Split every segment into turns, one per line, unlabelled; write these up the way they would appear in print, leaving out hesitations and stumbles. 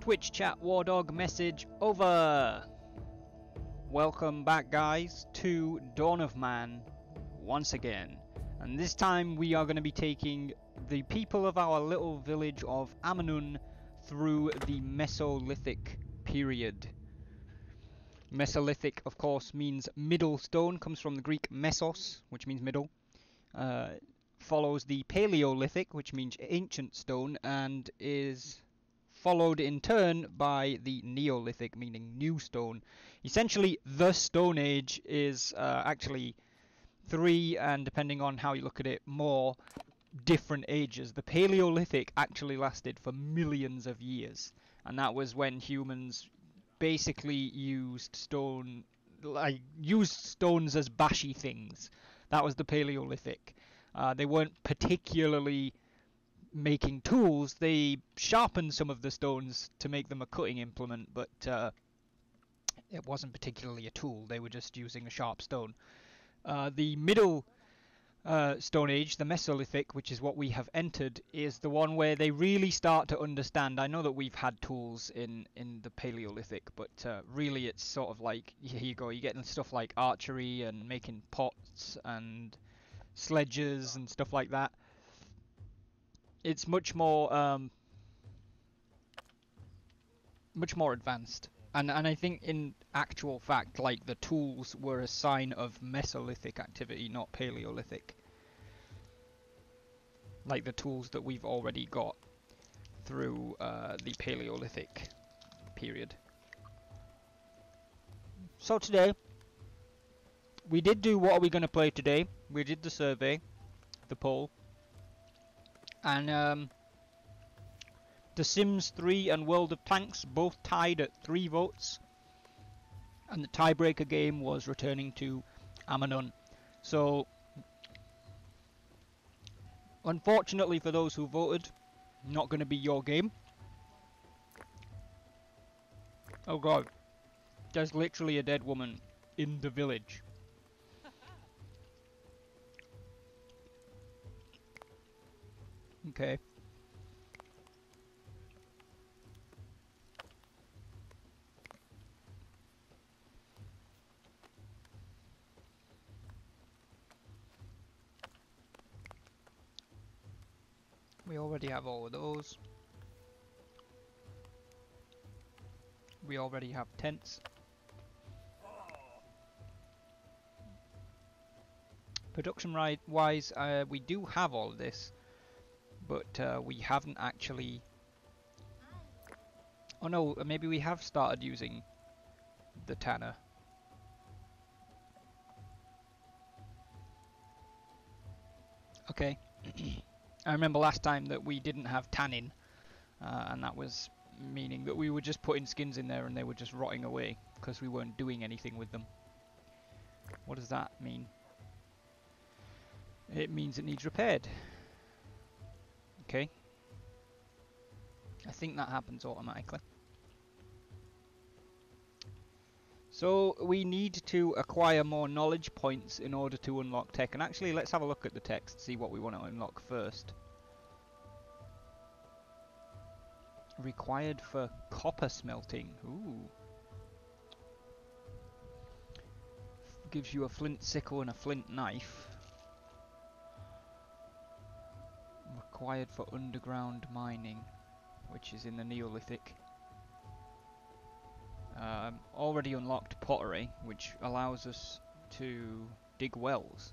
Twitch chat Wardog message over. Welcome back, guys, to Dawn of Man once again, and this time we are going to be taking the people of our little village of Amanun through the Mesolithic period. Mesolithic, of course, means middle stone, comes from the Greek mesos, which means middle. Follows the Paleolithic, which means ancient stone, and is followed in turn by the Neolithic, meaning new stone. Essentially, the Stone Age is actually three, and depending on how you look at it, more different ages. The Paleolithic actually lasted for millions of years, and that was when humans basically used stones as bashy things. That was the Paleolithic. They weren't particularly making tools. They sharpened some of the stones to make them a cutting implement, but it wasn't particularly a tool. They were just using a sharp stone. The middle Stone Age, the Mesolithic, which is what we have entered, is the one where they really start to understand. I know that we've had tools in the Paleolithic, but really it's sort of like, here you go, you're getting stuff like archery and making pots and sledges and stuff like that. It's much more advanced, and I think in actual fact, like, the tools were a sign of Mesolithic activity, not Paleolithic. Like the tools that we've already got through the Paleolithic period. So today, we did do what are we going to play today. We did the survey, the poll. And The Sims 3 and World of Tanks both tied at 3 votes, and the tiebreaker game was returning to Amanun. So, unfortunately for those who voted, not going to be your game. Oh god, there's literally a dead woman in the village. Okay. We already have all of those. We already have tents. Production wise, we do have all of this, but we haven't actually... Oh no, maybe we have started using the tanner. Okay. I remember last time that we didn't have tanning, and that was meaning that we were just putting skins in there and they were just rotting away because we weren't doing anything with them. What does that mean? It means it needs repaired. Okay. I think that happens automatically. So we need to acquire more knowledge points in order to unlock tech. And actually, let's have a look at the text, see what we want to unlock first. Required for copper smelting. Ooh. Gives you a flint sickle and a flint knife. Required for underground mining, which is in the Neolithic. Already unlocked pottery, which allows us to dig wells.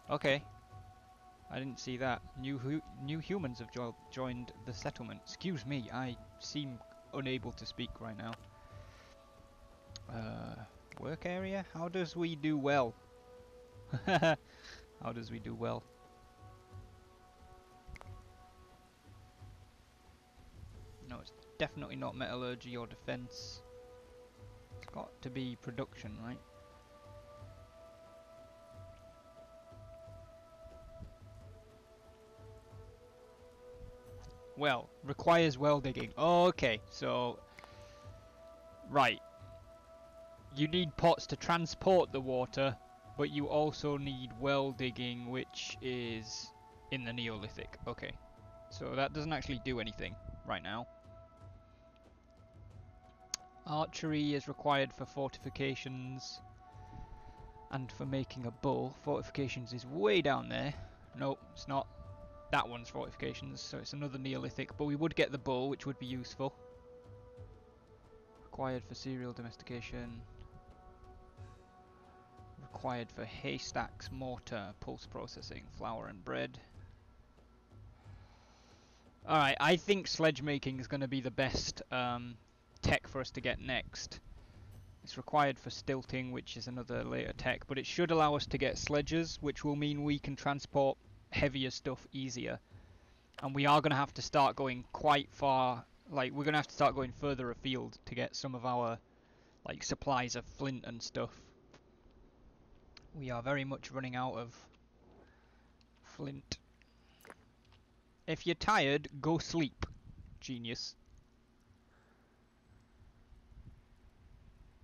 Okay, I didn't see that. New humans have joined the settlement. Excuse me, I seem unable to speak right now. Work area? How does we do well? How does we do well? No, it's definitely not metallurgy or defense. It's got to be production, right? Well, requires well digging. Okay, so... Right. You need pots to transport the water, but you also need well digging, which is in the Neolithic. Okay. So that doesn't actually do anything right now. Archery is required for fortifications and for making a bow. Fortifications is way down there. Nope, it's not. That one's fortifications, so it's another Neolithic, but we would get the bow, which would be useful. Required for cereal domestication. Required for haystacks, mortar, pulse processing, flour and bread. Alright, I think sledge making is going to be the best tech for us to get next. It's required for stilting, which is another later tech, but it should allow us to get sledges, which will mean we can transport heavier stuff easier. And we are going to have to start going quite far, like we're going to have to start going further afield to get some of our like supplies of flint and stuff. We are very much running out of flint. If you're tired, go sleep, genius.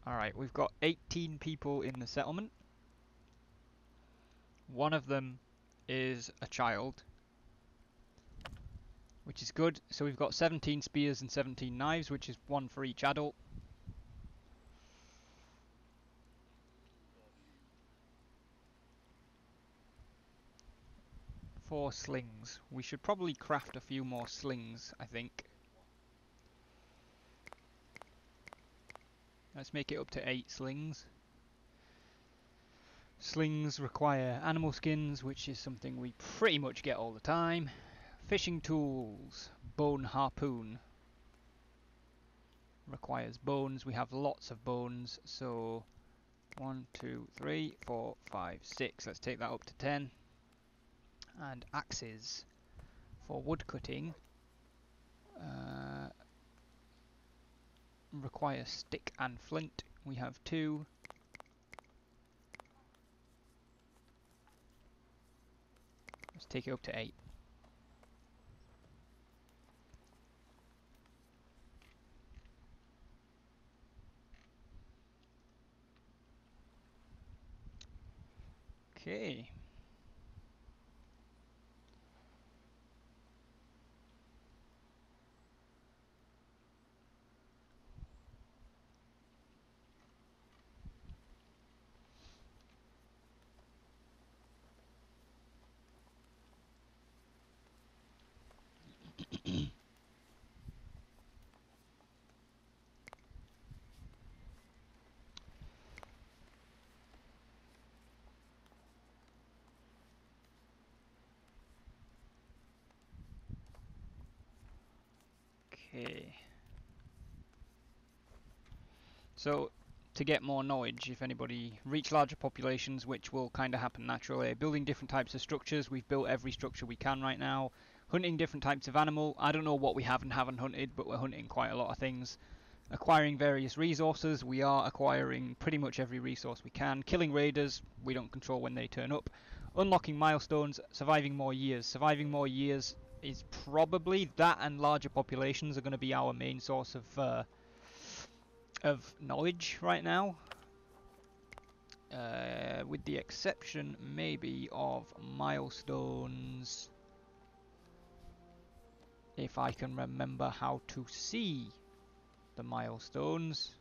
Alright, we've got 18 people in the settlement. One of them is a child, which is good. So we've got 17 spears and 17 knives, which is one for each adult. Four slings. We should probably craft a few more slings, I think. Let's make it up to 8 slings. Slings require animal skins, which is something we pretty much get all the time. Fishing tools. Bone harpoon. Requires bones. We have lots of bones, so 1, 2, 3, 4, 5, 6. Let's take that up to 10. And axes for wood cutting require stick and flint. We have 2. Let's take it up to 8. Okay. Okay. So, to get more knowledge, if anybody reach larger populations, which will kind of happen naturally. Building different types of structures. We've built every structure we can right now. Hunting different types of animal. I don't know what we have and haven't hunted, but we're hunting quite a lot of things. Acquiring various resources. We are acquiring pretty much every resource we can. Killing raiders. We don't control when they turn up. Unlocking milestones. Surviving more years. Surviving more years is probably that, and larger populations are going to be our main source of knowledge right now, with the exception maybe of milestones, if I can remember how to see the milestones.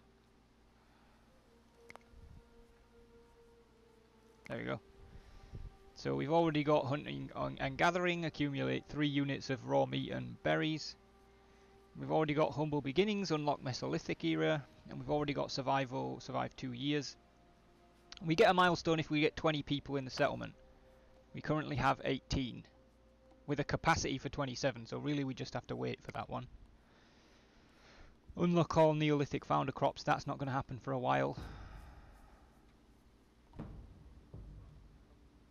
There we go. So we've already got hunting and gathering, accumulate 3 units of raw meat and berries. We've already got humble beginnings, unlock Mesolithic era, and we've already got survival, survive 2 years. We get a milestone if we get 20 people in the settlement. We currently have 18, with a capacity for 27, so really we just have to wait for that one. Unlock all Neolithic founder crops, that's not going to happen for a while.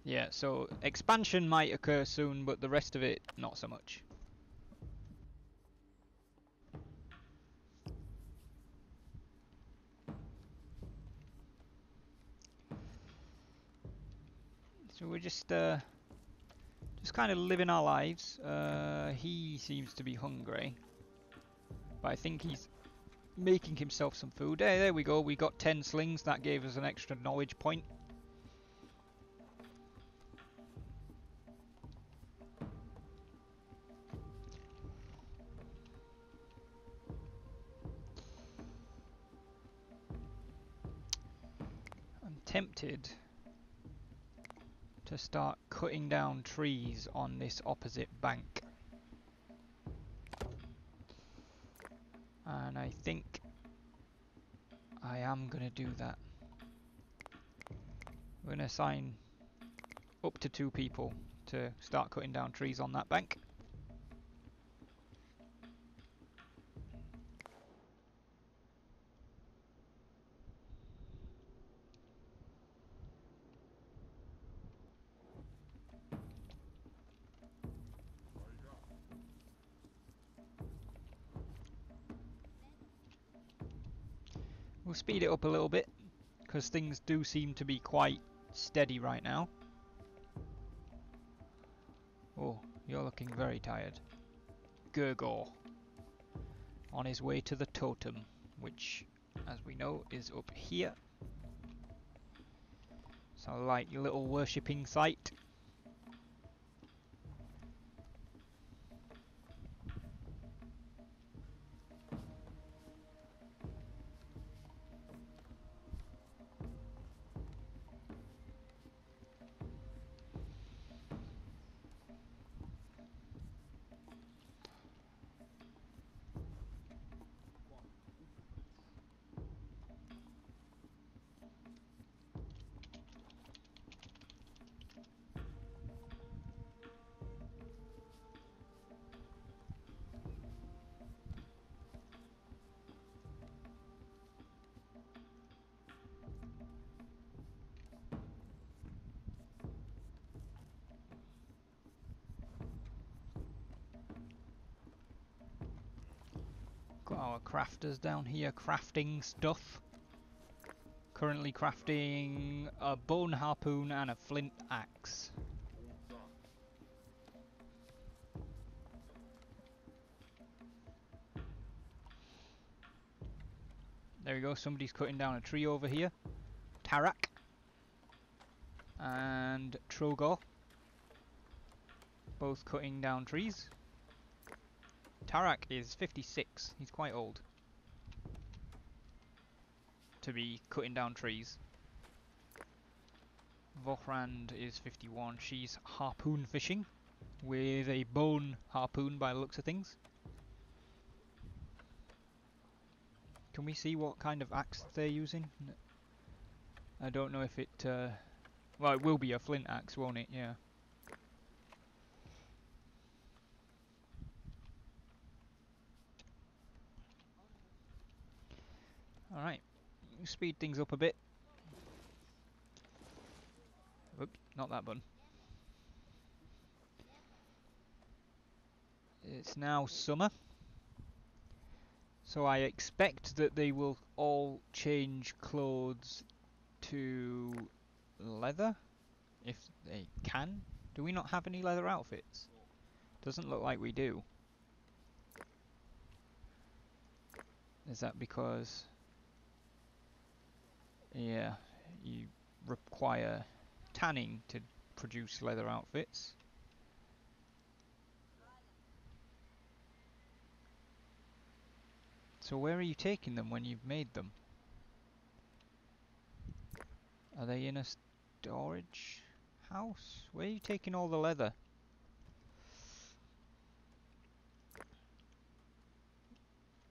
Yeah, so expansion might occur soon, but the rest of it, not so much. So we're just kind of living our lives. He seems to be hungry, but I think he's making himself some food. There we go. We got 10 slings. That gave us an extra knowledge point. tempted to start cutting down trees on this opposite bank. And I think I am going to do that. We're going to assign up to 2 people to start cutting down trees on that bank. We'll speed it up a little bit, because things do seem to be quite steady right now. Oh, you're looking very tired. Gurgor. On his way to the totem, which, as we know, is up here. So like your little worshipping site. Got our crafters down here crafting stuff. Currently crafting a bone harpoon and a flint axe. There we go, somebody's cutting down a tree over here. Tarak and Trogor, both cutting down trees. Tarak is 56, he's quite old to be cutting down trees. Vochrand is 51, she's harpoon fishing with a bone harpoon by the looks of things. Can we see what kind of axe they're using? I don't know if it... well, it will be a flint axe, won't it? Yeah. Alright, speed things up a bit. Oops, not that button. It's now summer, so I expect that they will all change clothes to leather, if they can. Do we not have any leather outfits? Doesn't look like we do. Is that because... yeah, you require tanning to produce leather outfits. So where are you taking them when you've made them? Are they in a storage house? Where are you taking all the leather?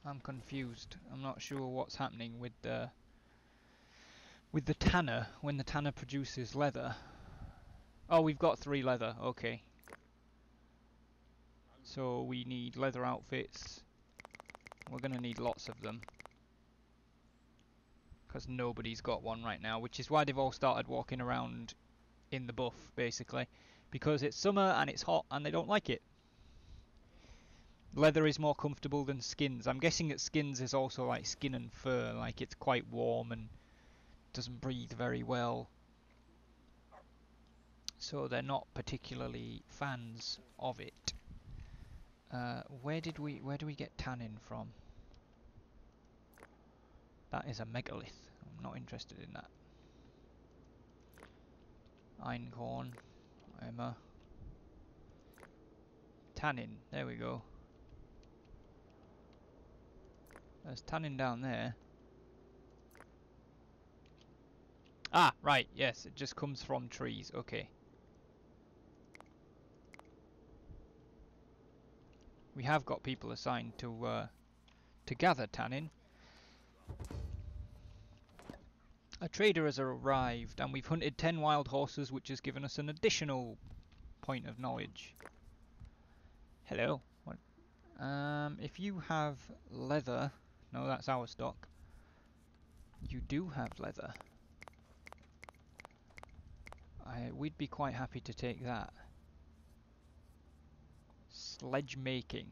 I'm confused. I'm not sure what's happening with the tanner when the tanner produces leather. Oh, we've got 3 leather. Okay. So we need leather outfits. We're going to need lots of them, because nobody's got one right now, which is why they've all started walking around in the buff, basically. Because it's summer and it's hot and they don't like it. Leather is more comfortable than skins. I'm guessing that skins is also like skin and fur, like it's quite warm and doesn't breathe very well. So they're not particularly fans of it. Where do we get tannin from? That is a megalith. I'm not interested in that. Einkorn, Emma. Tannin, there we go. There's tannin down there. Ah, right, yes, it just comes from trees, okay. We have got people assigned to gather tannin. A trader has arrived, and we've hunted 10 wild horses, which has given us an additional point of knowledge. Hello. What? If you have leather... No, that's our stock. You do have leather. We'd be quite happy to take that. Sledge making.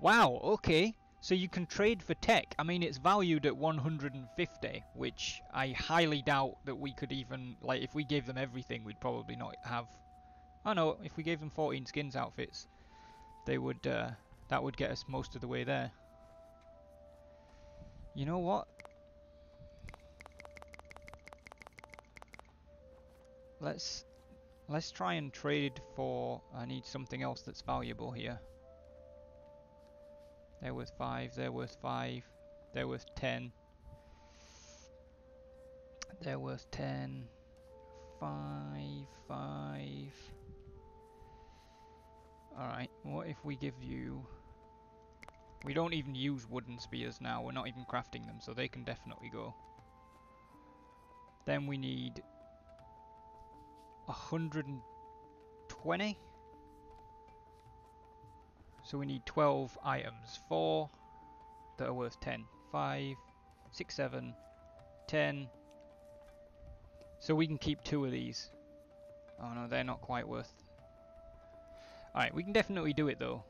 Wow, okay. So you can trade for tech. I mean, it's valued at 150, which I highly doubt that we could even... Like, if we gave them everything, we'd probably not have... Oh no, if we gave them 14 skins outfits, they would... that would get us most of the way there. You know what? Let's try and trade for... I need something else that's valuable here. They're worth 5, they're worth 5, they're worth 10. They're worth 10. 5, 5. Alright, what if we give you... We don't even use wooden spears now, we're not even crafting them, so they can definitely go. Then we need 120. So we need 12 items. 4 that are worth 10. 5, 6, 7, 10. So we can keep 2 of these. Oh no, they're not quite worth... Alright, we can definitely do it though.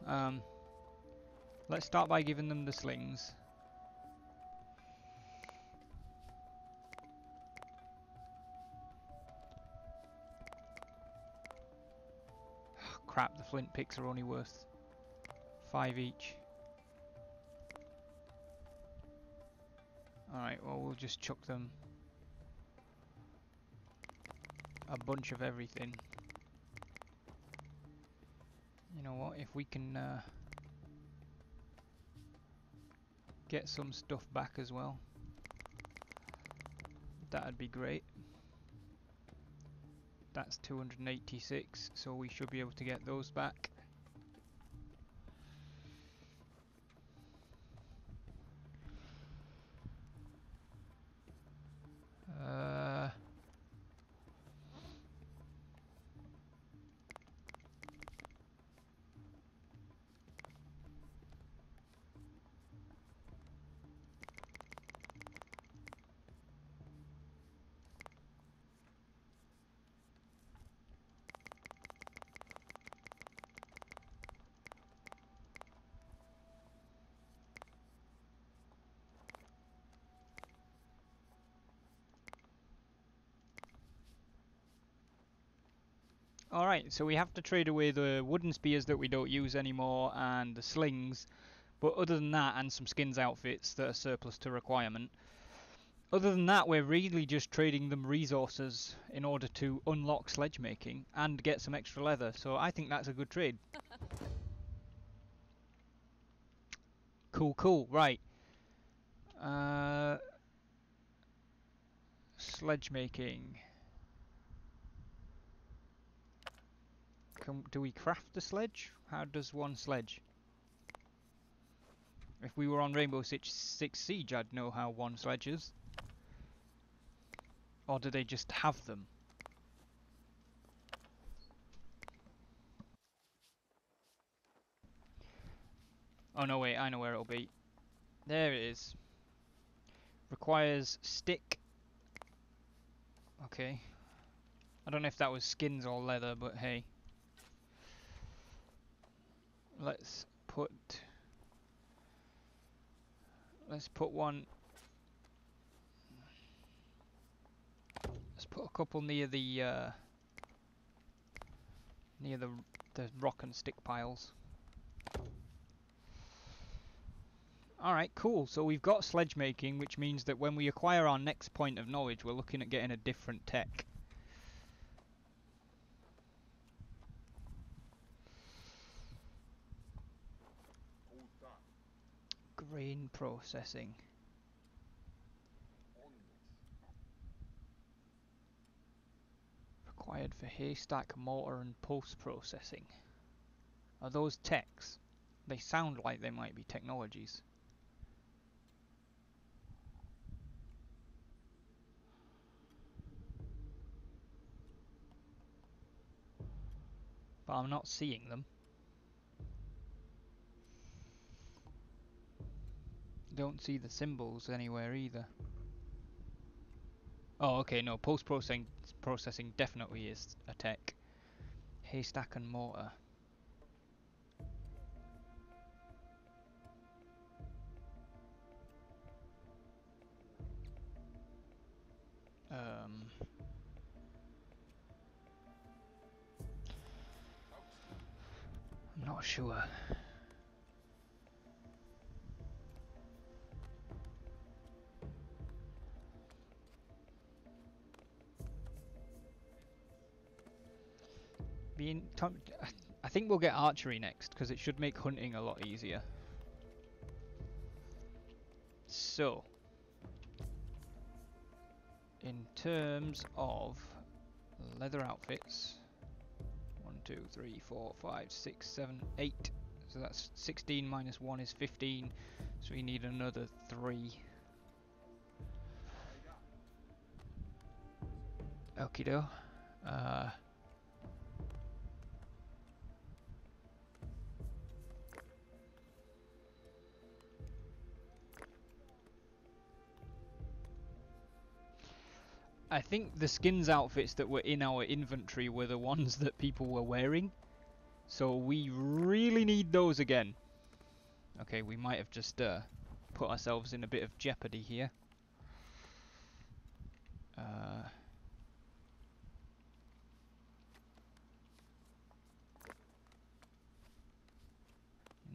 Let's start by giving them the slings. Crap, the flint picks are only worth 5 each. Alright, well we'll just chuck them a bunch of everything. You know what, if we can get some stuff back as well, that'd be great. That's 286, so we should be able to get those back. Alright, so we have to trade away the wooden spears that we don't use anymore and the slings, but other than that, and some skins outfits that are surplus to requirement, other than that we're really just trading them resources in order to unlock sledge making and get some extra leather, so I think that's a good trade. Cool, cool, right. Sledge making. Do we craft the sledge? How does one sledge? If we were on Rainbow Six Siege, I'd know how one sledges. Or do they just have them? Oh no, wait, I know where it'll be. There it is. Requires stick. Okay. I don't know if that was skins or leather, but hey. Let's put one. Let's put a couple near the rock and stick piles. Alright, cool. So we've got sledge making, which means that when we acquire our next point of knowledge, we're looking at getting a different tech. Grain processing. Required for haystack, mortar and post-processing. Are those techs? They sound like they might be technologies. But I'm not seeing them. Don't see the symbols anywhere either. Oh, okay, no, post-processing definitely is a tech. Haystack and mortar. I'm not sure. I think we'll get archery next because it should make hunting a lot easier. So, in terms of leather outfits, 1, 2, 3, 4, 5, 6, 7, 8. So that's 16 minus 1 is 15. So we need another 3. Okie doke. I think the skins outfits that were in our inventory were the ones that people were wearing. So we really need those again. Okay, we might have just put ourselves in a bit of jeopardy here. You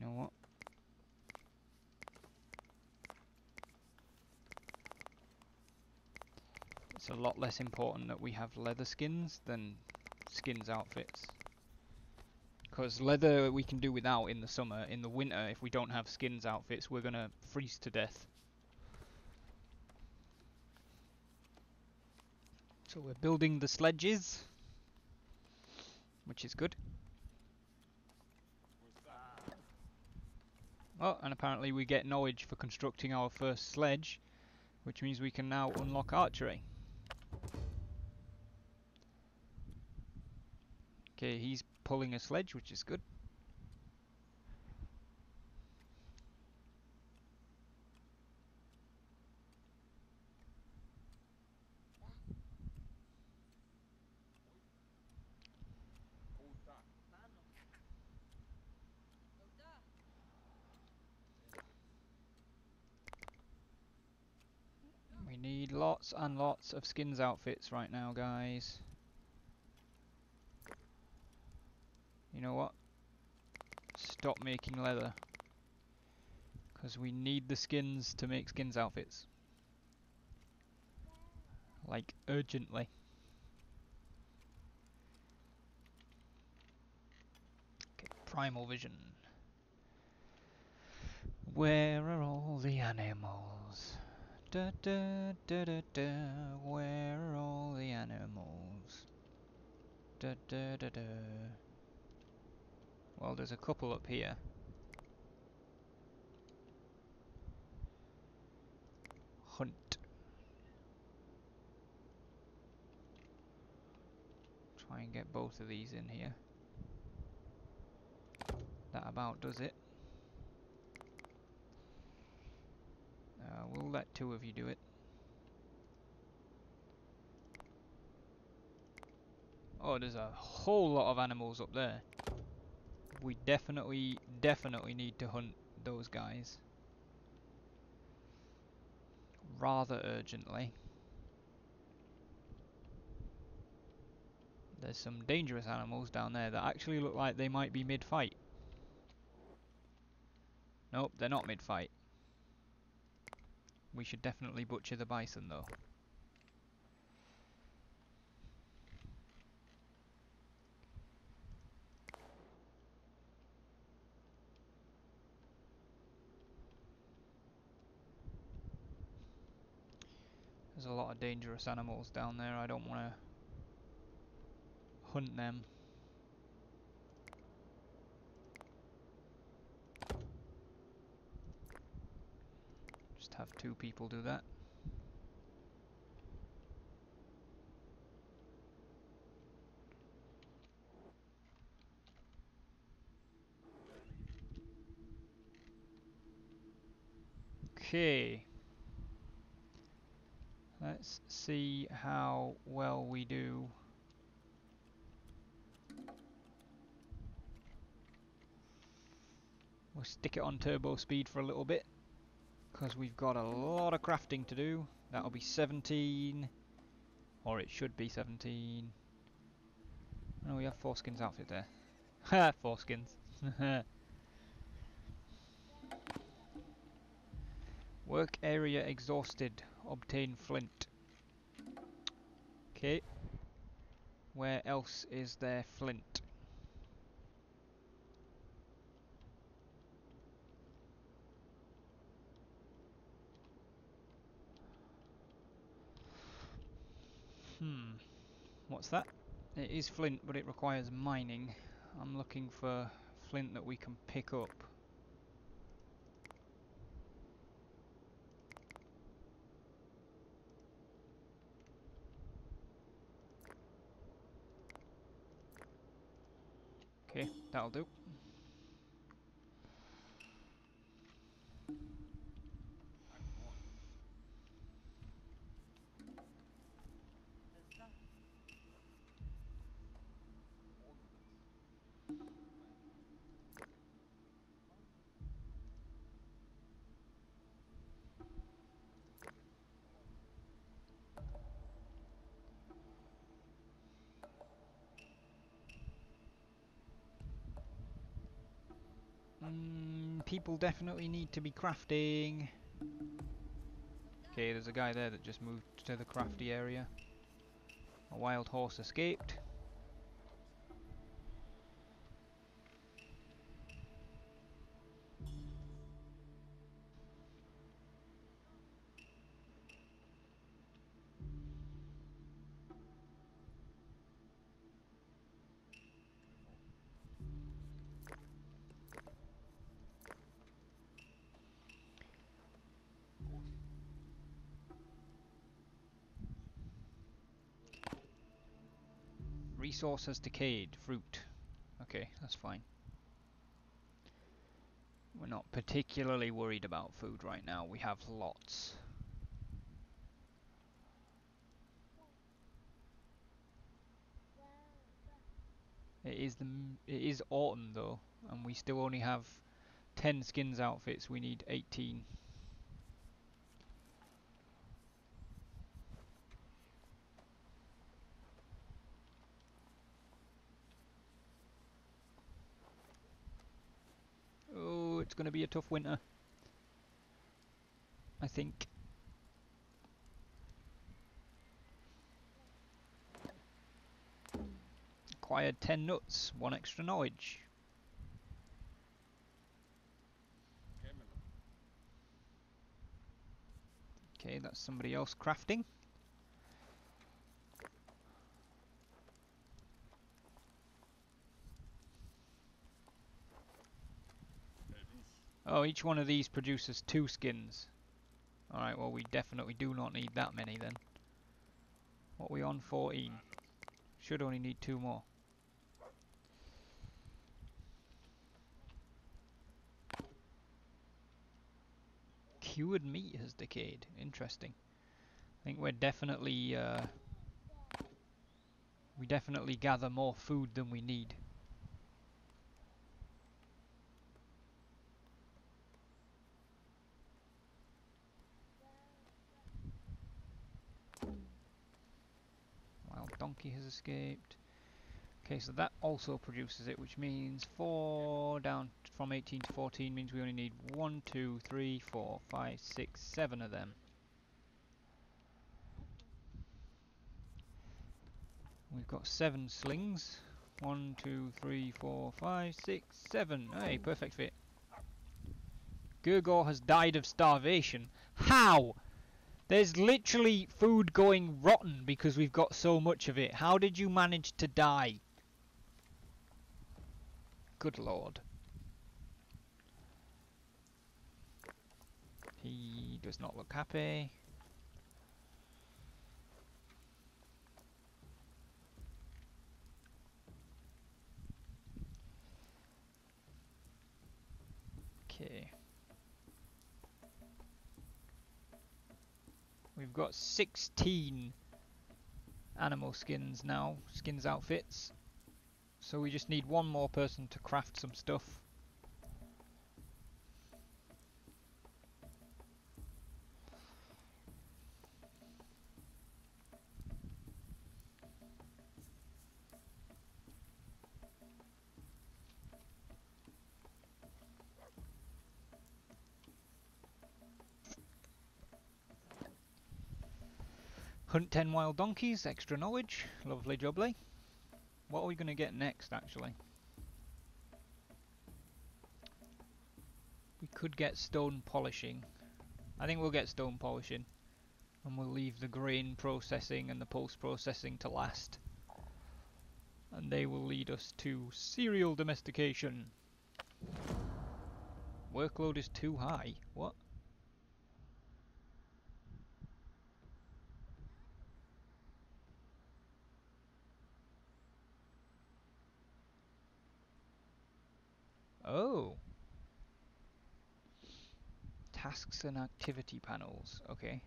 know what? It's a lot less important that we have leather skins than skins outfits. Because leather we can do without in the summer. In the winter, if we don't have skins outfits, we're gonna freeze to death. So we're building the sledges, which is good. Oh, and apparently we get knowledge for constructing our first sledge, which means we can now unlock archery. Okay, he's pulling a sledge, which is good. We need lots and lots of skins outfits right now, guys. You know what? Stop making leather. Because we need the skins to make skins outfits. Like, urgently. Okay, primal vision. Where are all the animals? Da da da da da. Where are all the animals? Da da da da. Well, there's a couple up here. Hunt. Try and get both of these in here. That about does it. We'll let 2 of you do it. Oh, there's a whole lot of animals up there. We definitely need to hunt those guys. Rather urgently. There's some dangerous animals down there that actually look like they might be mid-fight. Nope, they're not mid-fight. We should definitely butcher the bison though. There's a lot of dangerous animals down there. I don't want to hunt them. Just have 2 people do that. Okay. Let's see how well we do. We'll stick it on turbo speed for a little bit, because we've got a lot of crafting to do. That'll be 17, or it should be 17. Oh, we have 4 skins outfit there. Ha! 4 skins. Work area exhausted. Obtain flint. Okay. Where else is there flint? What's that? It is flint, but it requires mining. I'm looking for flint that we can pick up. Okay, that'll do. People definitely need to be crafting. Okay, there's a guy there that just moved to the crafty area. A wild horse escaped. Resource has decayed. Fruit. Okay, that's fine. We're not particularly worried about food right now. We have lots. It is autumn though, and we still only have 10 skins outfits. We need 18. Oh, it's going to be a tough winter, I think. Acquired 10 nuts, 1 extra knowledge. Okay, that's somebody else crafting. Oh, each one of these produces 2 skins. Alright, well we definitely do not need that many then. What are we on? 14. Should only need 2 more. Cured meat has decayed. Interesting. I think we're definitely we definitely gather more food than we need. Wild donkey has escaped. Okay, so that also produces it, which means 4 down from 18 to 14 means we only need 1, 2, 3, 4, 5, 6, 7 of them. We've got 7 slings. 1, 2, 3, 4, 5, 6, 7. Hey, perfect fit. Gurgor has died of starvation. How? There's literally food going rotten because we've got so much of it. How did you manage to die? Good lord. He does not look happy. Okay. We've got 16 animal skins now, skins outfits. So we just need one more person to craft some stuff. Hunt 10 wild donkeys, extra knowledge, lovely jubbly. What are we going to get next, actually? We could get stone polishing. I think we'll get stone polishing. And we'll leave the grain processing and the post processing to last. And they will lead us to cereal domestication. Workload is too high. What? Oh. Tasks and activity panels. Okay.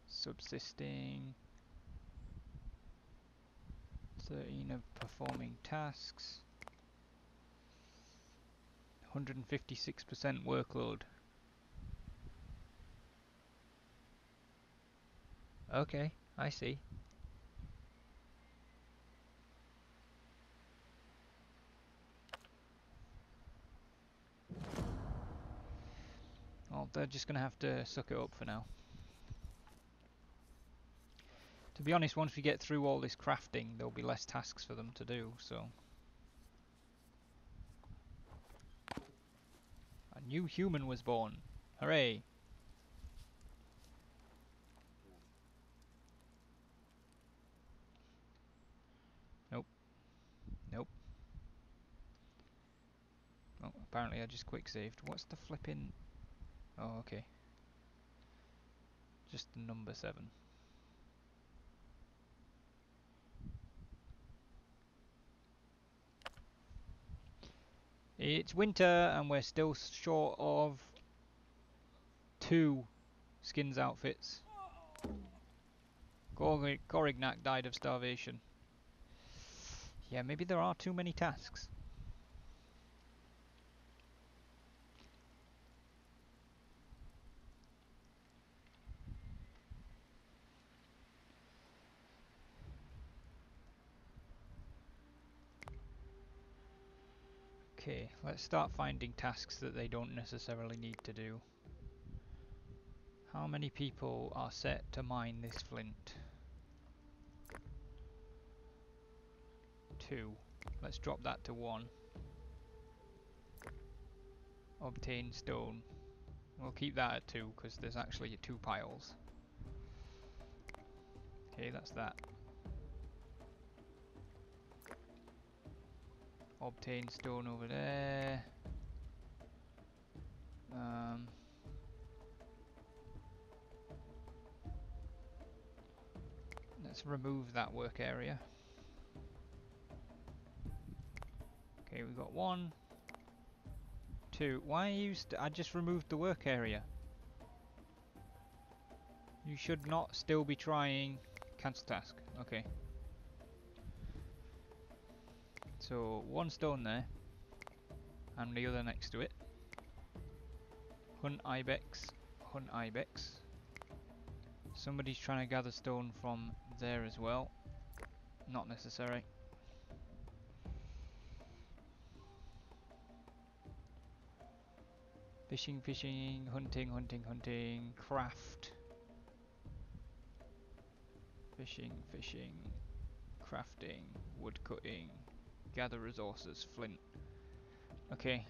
Subsisting. 13 of performing tasks. 156% workload. Okay, I see. Well, they're just going to have to suck it up for now. To be honest, once we get through all this crafting, there'll be less tasks for them to do, so... A new human was born. Hooray! Nope. Nope. Oh, apparently I just quick saved. What's the flipping... Oh, okay. Just the number 7. It's winter and we're still short of 2 skins outfits. Gorignac died of starvation. Yeah, maybe there are too many tasks. Okay, let's start finding tasks that they don't necessarily need to do. How many people are set to mine this flint? 2. Let's drop that to 1. Obtain stone. We'll keep that at 2 because there's actually 2 piles. Okay, that's that. Obtain stone over there. Let's remove that work area. Okay, we've got 1, 2. Why are you I just removed the work area. You should not still be trying. Cancel task. Okay. So 1 stone there. And the other next to it. Hunt ibex. Hunt ibex. Somebody's trying to gather stone from there as well. Not necessary. Fishing, fishing, hunting, hunting, hunting, craft. Fishing, fishing, crafting, wood cutting. Gather resources, flint. Okay.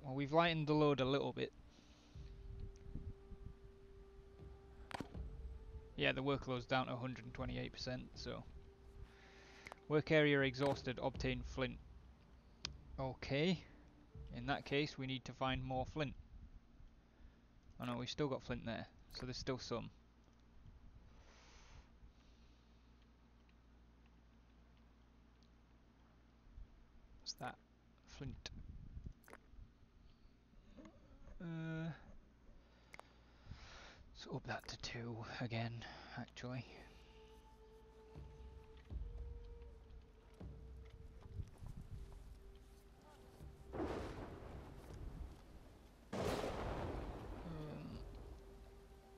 Well, we've lightened the load a little bit. Yeah, the workload's down to 128%, so... Work area exhausted, obtain flint. Okay. In that case, we need to find more flint. Oh no, we've still got flint there, so there's still some. What's that? Flint. Let's up that to 2 again, actually.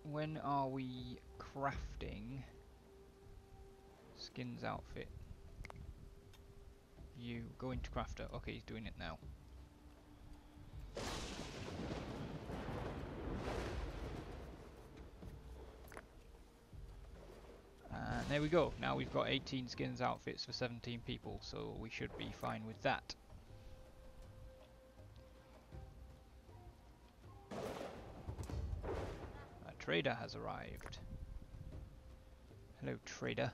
When are we crafting skins outfit? You go into crafter. Okay, he's doing it now. And there we go. Now we've got 18 skins outfits for 17 people, so we should be fine with that. A trader has arrived. Hello, trader.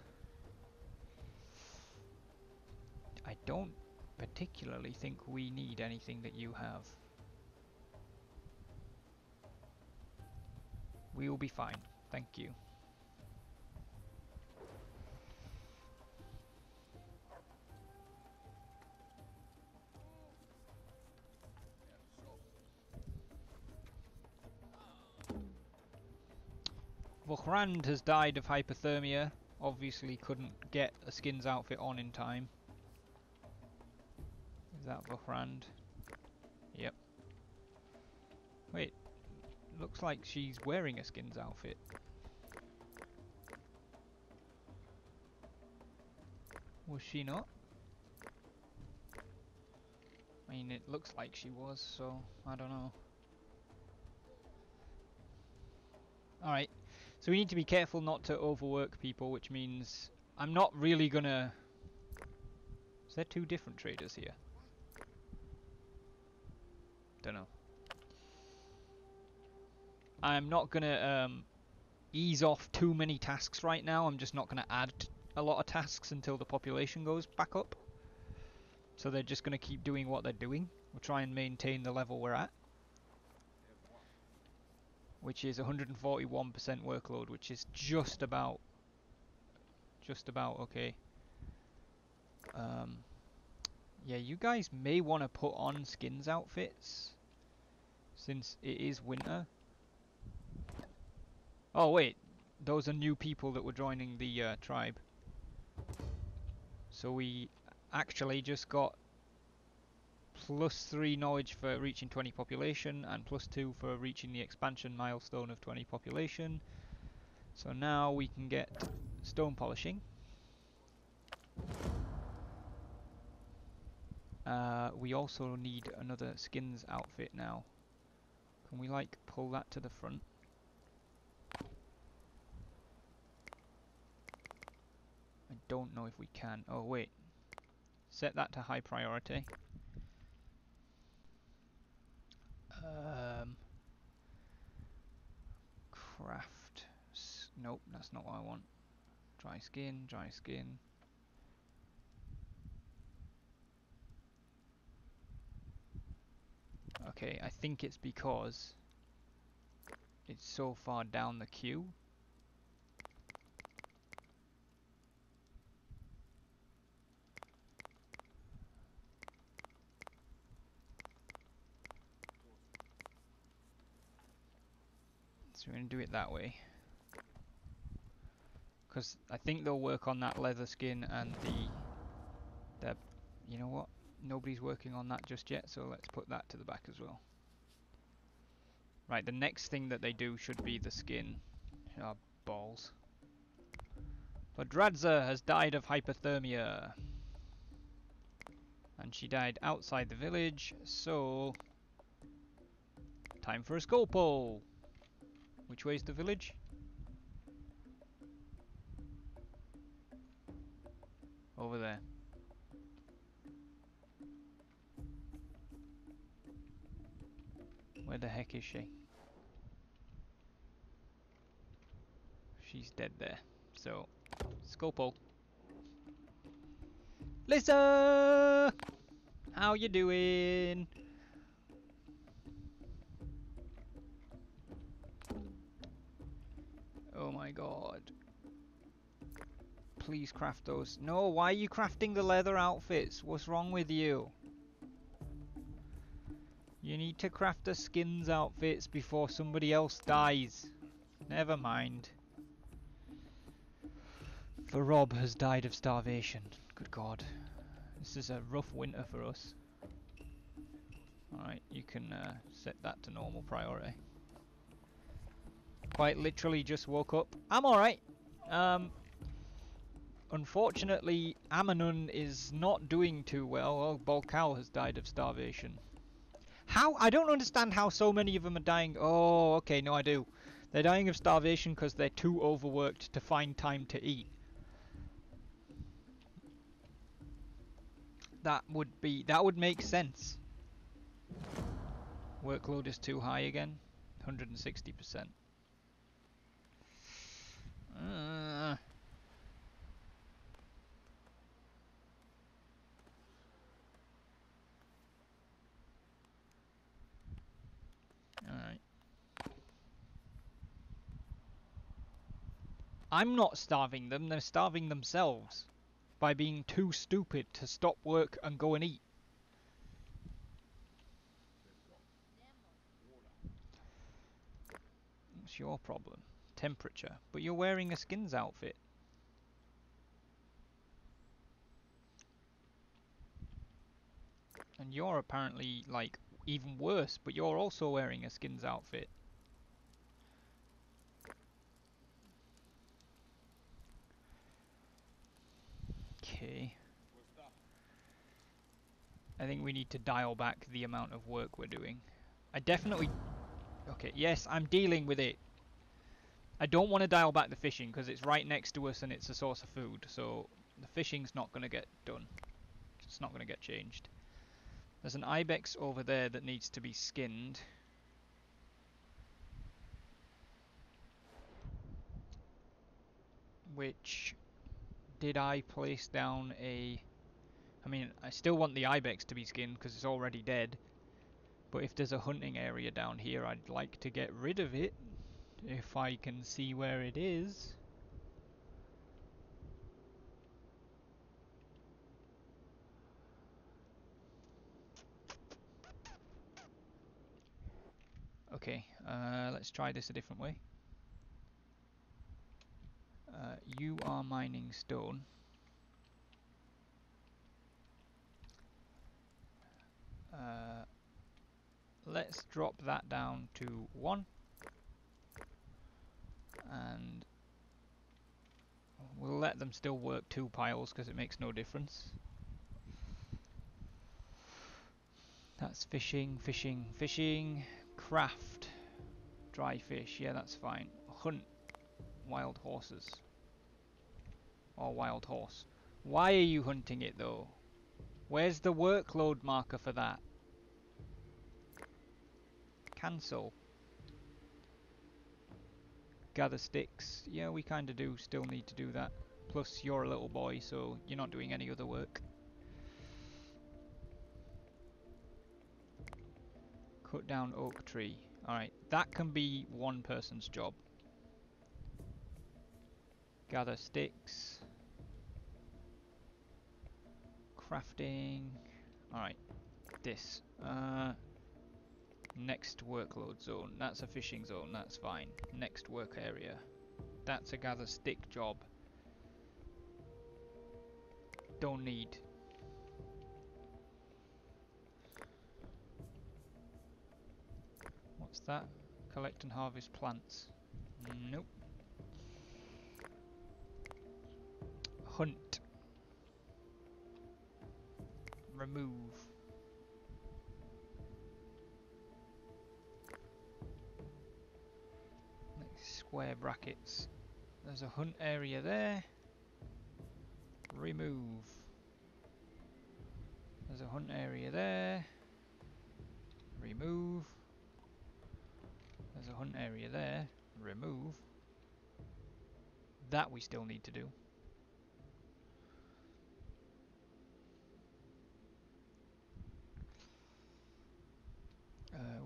I don't particularly think we need anything that you have. We will be fine. Thank you. Vokhrand has died of hypothermia. Obviously couldn't get a skins outfit on in time. Is that Vokhrand? Yep. Wait, looks like she's wearing a skins outfit. Was she not? I mean, it looks like she was, so I don't know. Alright, so we need to be careful not to overwork people, which means I'm not really gonna... Is there 2 different traders here? Don't know. I'm not gonna ease off too many tasks right now. I'm just not gonna add a lot of tasks until the population goes back up. So they're just gonna keep doing what they're doing. We'll try and maintain the level we're at, which is 141% workload, which is just about okay. Yeah, you guys may want to put on skins outfits since it is winter. Oh wait, those are new people that were joining the tribe. So we actually just got +3 knowledge for reaching 20 population and +2 for reaching the expansion milestone of 20 population. So now we can get stone polishing. We also need another skins outfit now. Can we like pull that to the front? I don't know if we can. Oh wait. Set that to high priority. Craft. Nope, that's not what I want. Dry skin, dry skin. Okay, I think it's because it's so far down the queue. So we're going to do it that way. Because I think they'll work on that leather skin and the... You know what? Nobody's working on that just yet, so let's put that to the back as well. Right, the next thing that they do should be the skin. Oh, balls. Podradza has died of hypothermia. And she died outside the village, so... Time for a skull pull! Which way's the village? Over there. Where the heck is she? She's dead there. So, Scopo. Lisa! How you doing? Oh my god. Please craft those. No, why are you crafting the leather outfits? What's wrong with you? You need to craft the skins outfits before somebody else dies. Never mind. For Rob has died of starvation. Good god. This is a rough winter for us. Alright, you can set that to normal priority. Quite literally just woke up. I'm alright. Unfortunately, Amanun is not doing too well. Oh, Bolkal has died of starvation. How? I don't understand how so many of them are dying. Oh, okay, no I do. They're dying of starvation because they're too overworked to find time to eat. That would make sense. Workload is too high again. 160%. Alright. I'm not starving them, they're starving themselves. By being too stupid to stop work and go and eat. What's your problem? Temperature. But you're wearing a skins outfit. And you're apparently, like, even worse, but you're also wearing a skins outfit. Okay. I think we need to dial back the amount of work we're doing. I definitely... Okay, yes, I'm dealing with it. I don't want to dial back the fishing because it's right next to us and it's a source of food, so the fishing's not going to get done. It's not going to get changed. There's an ibex over there that needs to be skinned. Which... Did I place down a... I mean, I still want the ibex to be skinned because it's already dead. But if there's a hunting area down here, I'd like to get rid of it. If I can see where it is. Okay, let's try this a different way. You are mining stone. Let's drop that down to 1. And we'll let them still work 2 piles because it makes no difference. That's fishing, fishing, fishing. Craft. Dry fish, yeah that's fine. Hunt. Wild horses. Or wild horse. Why are you hunting it though? Where's the workload marker for that? Cancel. Gather sticks. Yeah, we kinda do still need to do that. Plus you're a little boy, so you're not doing any other work. Cut down oak tree. Alright, that can be one person's job. Gather sticks. Crafting. Alright, this. Next workload zone. That's a fishing zone, that's fine. Next work area. That's a gather stick job. Don't need. What's that? Collect and harvest plants. Nope. Hunt. Remove. Square brackets. There's a hunt area there. Remove. There's a hunt area there. Remove. a hunt area there. Remove. That we still need to do.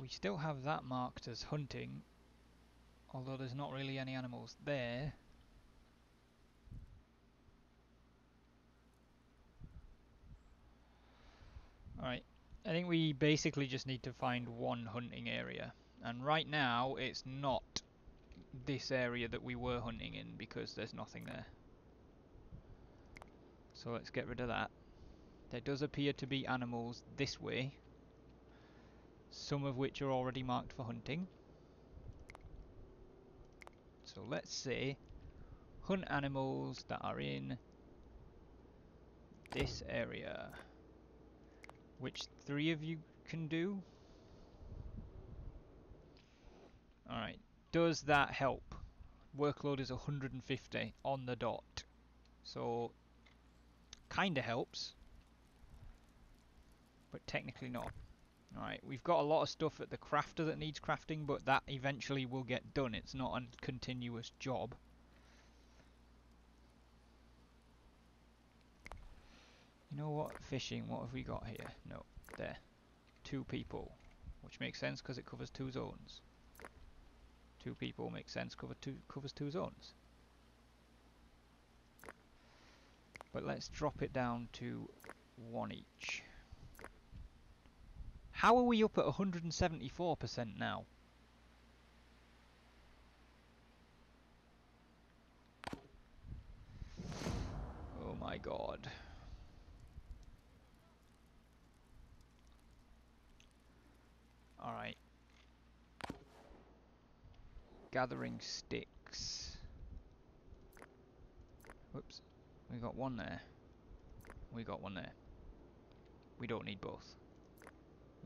We still have that marked as hunting, although there's not really any animals there. Alright, I think we basically just need to find one hunting area, and right now it's not this area that we were hunting in because there's nothing there. So let's get rid of that. There does appear to be animals this way, some of which are already marked for hunting. So let's say hunt animals that are in this area. Which 3 of you can do? Alright, does that help? Workload is 150 on the dot. So, kinda helps. But technically not. Alright, we've got a lot of stuff at the crafter that needs crafting, but that eventually will get done. It's not a continuous job. You know what? Fishing, what have we got here? No, there. 2 people. Which makes sense because it covers 2 zones. 2 people makes sense, covers 2 zones. But let's drop it down to 1 each. How are we up at 174% now? Oh my god. Alright. Gathering sticks. Whoops. We got 1 there. We got 1 there. We don't need both.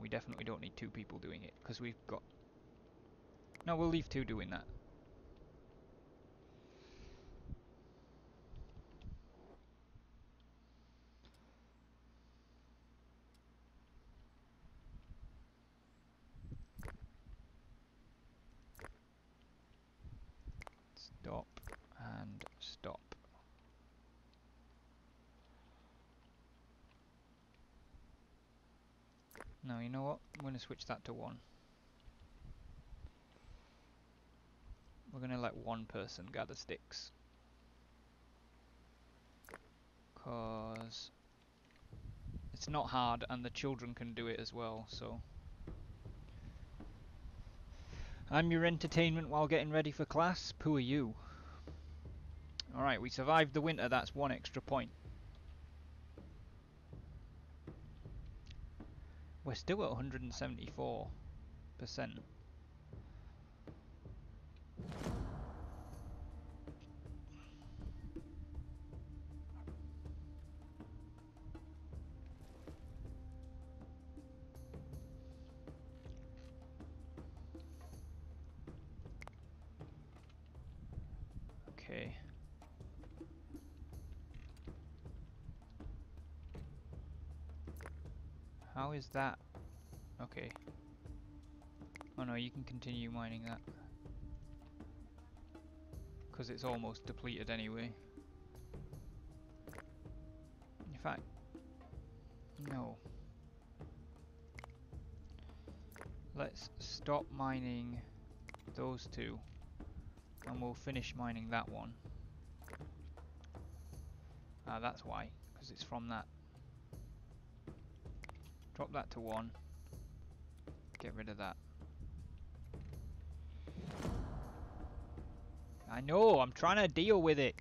We definitely don't need 2 people doing it, because we've got... No, we'll leave 2 doing that. Stop and stop. Now, you know what? I'm going to switch that to 1. We're going to let 1 person gather sticks. Because it's not hard and the children can do it as well, so... I'm your entertainment while getting ready for class. Who are you? Alright, we survived the winter, that's 1 extra point. We're still at 174%. Okay. How is that? Okay. Oh no, you can continue mining that. Because it's almost depleted anyway. In fact, no. Let's stop mining those 2. And we'll finish mining that one. Ah, that's why. Because it's from that. Drop that to 1. Get rid of that. I know, I'm trying to deal with it.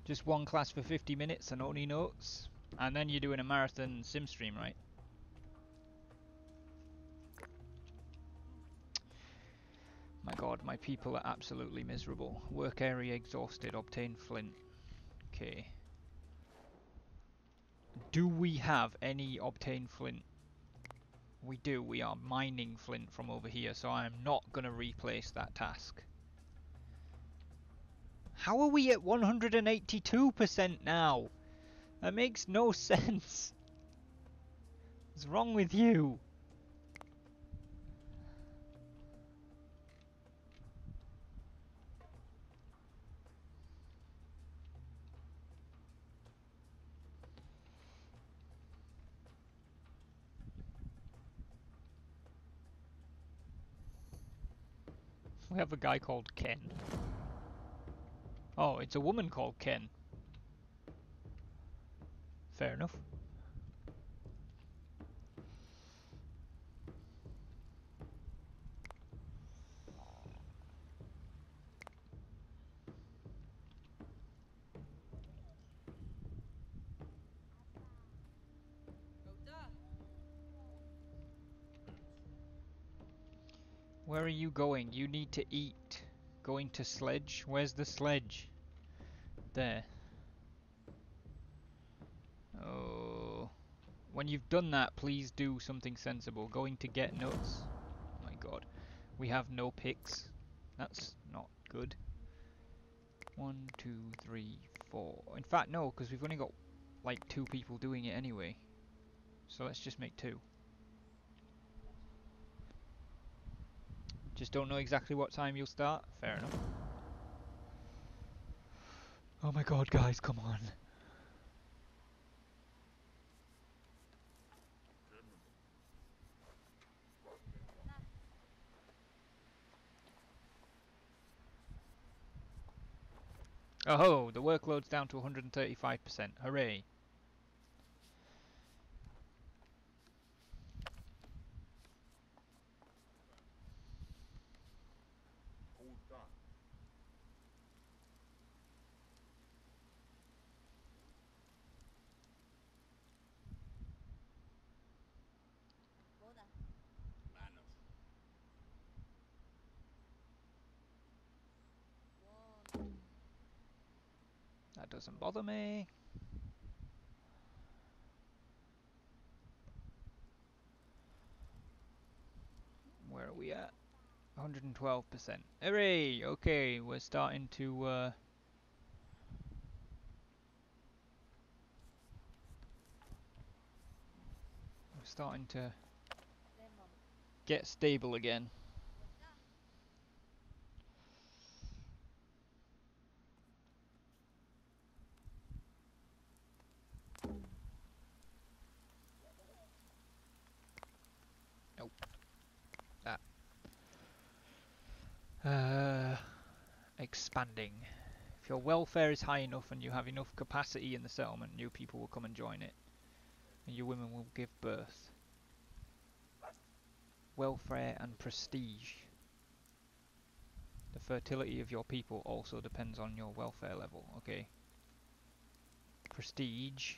Just 1 class for 50 minutes and only notes. And then you're doing a marathon sim stream, right? My god, my people are absolutely miserable. Work area exhausted, obtain flint. Okay. Do we have any obtain flint? We do, we are mining flint from over here, so I am not going to replace that task. How are we at 182% now? That makes no sense. What's wrong with you? We have a guy called Ken. Oh, it's a woman called Ken. Fair enough. Where are you going? You need to eat. Going to sledge? Where's the sledge? There. Oh. When you've done that, please do something sensible. Going to get nuts. Oh my god. We have no picks. That's not good. 1, 2, 3, 4. In fact, no, because we've only got like 2 people doing it anyway. So let's just make 2. Just don't know exactly what time you'll start. Fair enough. Oh my god, guys, come on. Oh, the workload's down to 135%. Hooray. That doesn't bother me. Where are we at? 112%. Hooray! Okay, we're starting to we're starting to get stable again. Nope. That. Expanding. If your welfare is high enough and you have enough capacity in the settlement, new people will come and join it. And your women will give birth. Welfare and prestige. The fertility of your people also depends on your welfare level, okay? Prestige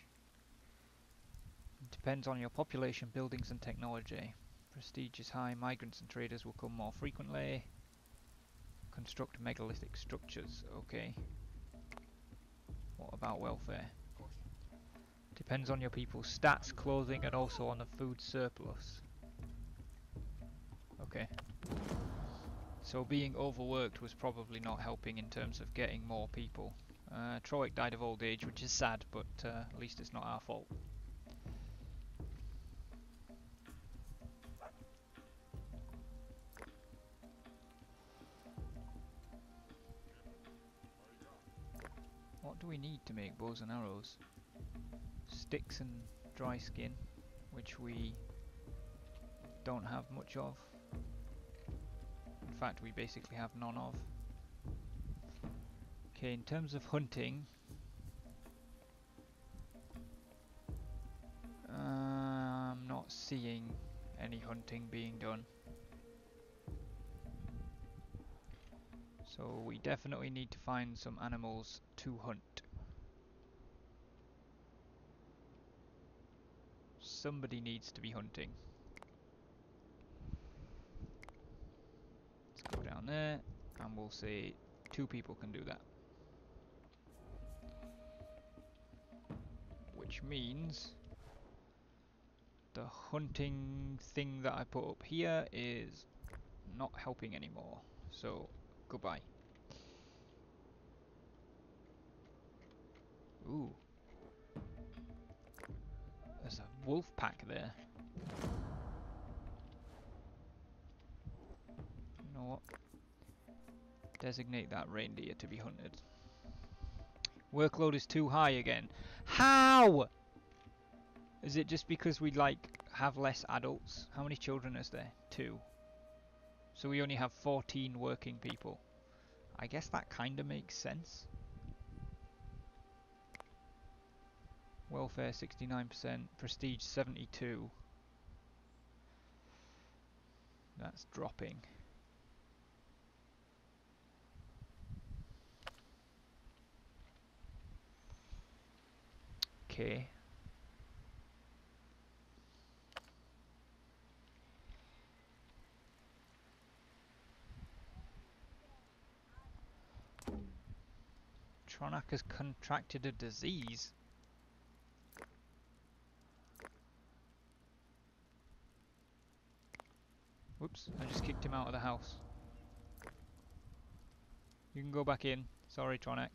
depends on your population, buildings and technology. Prestige is high, migrants and traders will come more frequently. Construct megalithic structures, okay. What about welfare? Depends on your people's stats, clothing and also on the food surplus. Okay. So being overworked was probably not helping in terms of getting more people. Troic died of old age, which is sad, but at least it's not our fault. What do we need to make bows and arrows? Sticks and dry skin, which we don't have much of. In fact, we basically have none of. Okay, in terms of hunting, I'm not seeing any hunting being done. So we definitely need to find some animals to hunt. Somebody needs to be hunting. Let's go down there and we'll say 2 people can do that. Which means the hunting thing that I put up here is not helping anymore. So goodbye. Ooh. There's a wolf pack there. You know what? Designate that reindeer to be hunted. Workload is too high again. How? Is it just because we like have less adults? How many children is there? 2. So we only have 14 working people. I guess that kind of makes sense. Welfare 69%, prestige 72. That's dropping. Okay. Tronak has contracted a disease. Whoops, I just kicked him out of the house. You can go back in. Sorry, Tronak.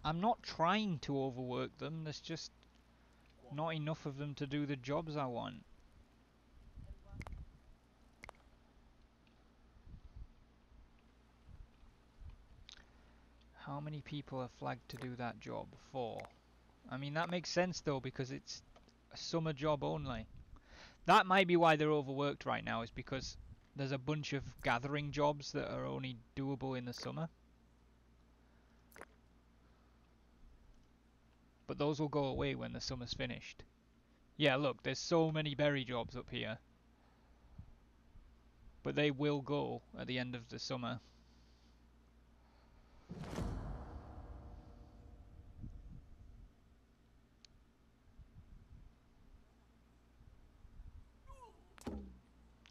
I'm not trying to overwork them, there's just not enough of them to do the jobs I want. How many people are flagged to do that job? 4. I mean, that makes sense though, because it's a summer job only. That might be why they're overworked right now, is because there's a bunch of gathering jobs that are only doable in the summer. But those will go away when the summer's finished. Yeah, look, there's so many berry jobs up here. But they will go at the end of the summer.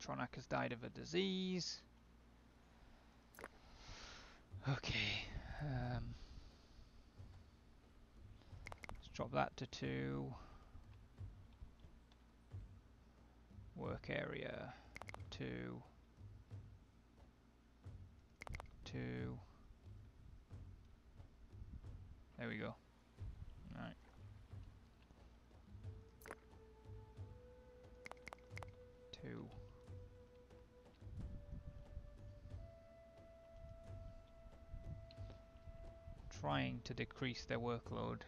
Tronak has died of a disease. Okay. Let's drop that to 2. Work area 2. 2. There we go. Alright. 2. Trying to decrease their workload.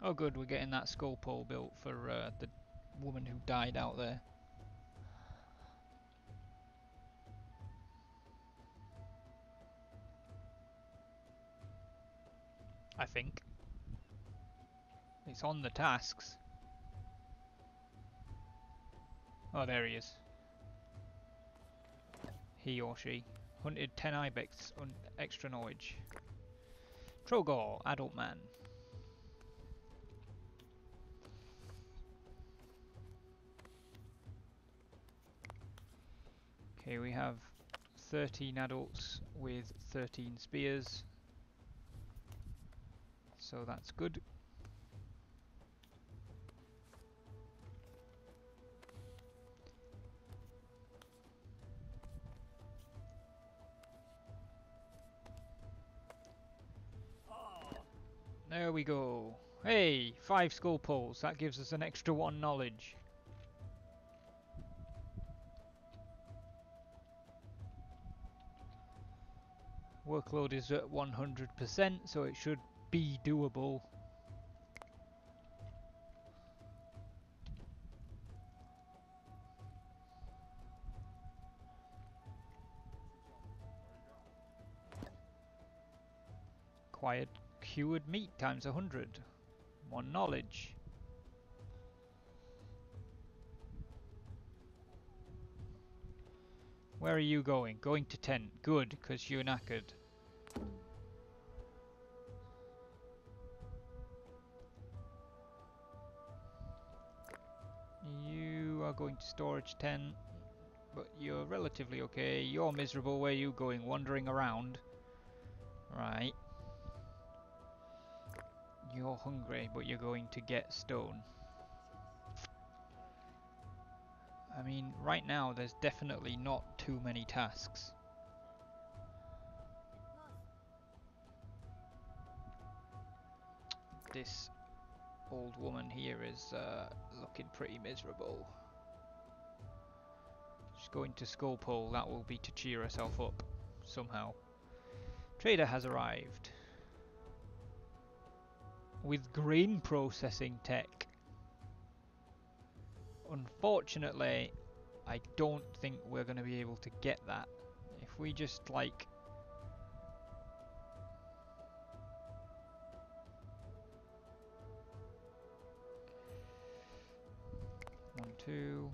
Oh good, we're getting that skull pole built for the woman who died out there. I think. It's on the tasks. Oh, there he is. He or she. Hunted 10 ibex on extra knowledge. Trogor, adult man. Okay, we have 13 adults with 13 spears. So that's good. There we go. Hey, 5 skull poles. That gives us an extra 1 knowledge. Workload is at 100%, so it should be doable. Acquired cured meat times 100. 1 knowledge. Where are you going? Going to tent. Good, because you're knackered. You are going to storage tent, but you're relatively okay. You're miserable. Where are you going? Wandering around. Right. You're hungry, but you're going to get stone. I mean, right now there's definitely not too many tasks. This old woman here is looking pretty miserable. She's going to Skullpole, that will be to cheer herself up somehow. Trader has arrived with grain processing tech. Unfortunately, I don't think we're going to be able to get that. If we just like... One, 2...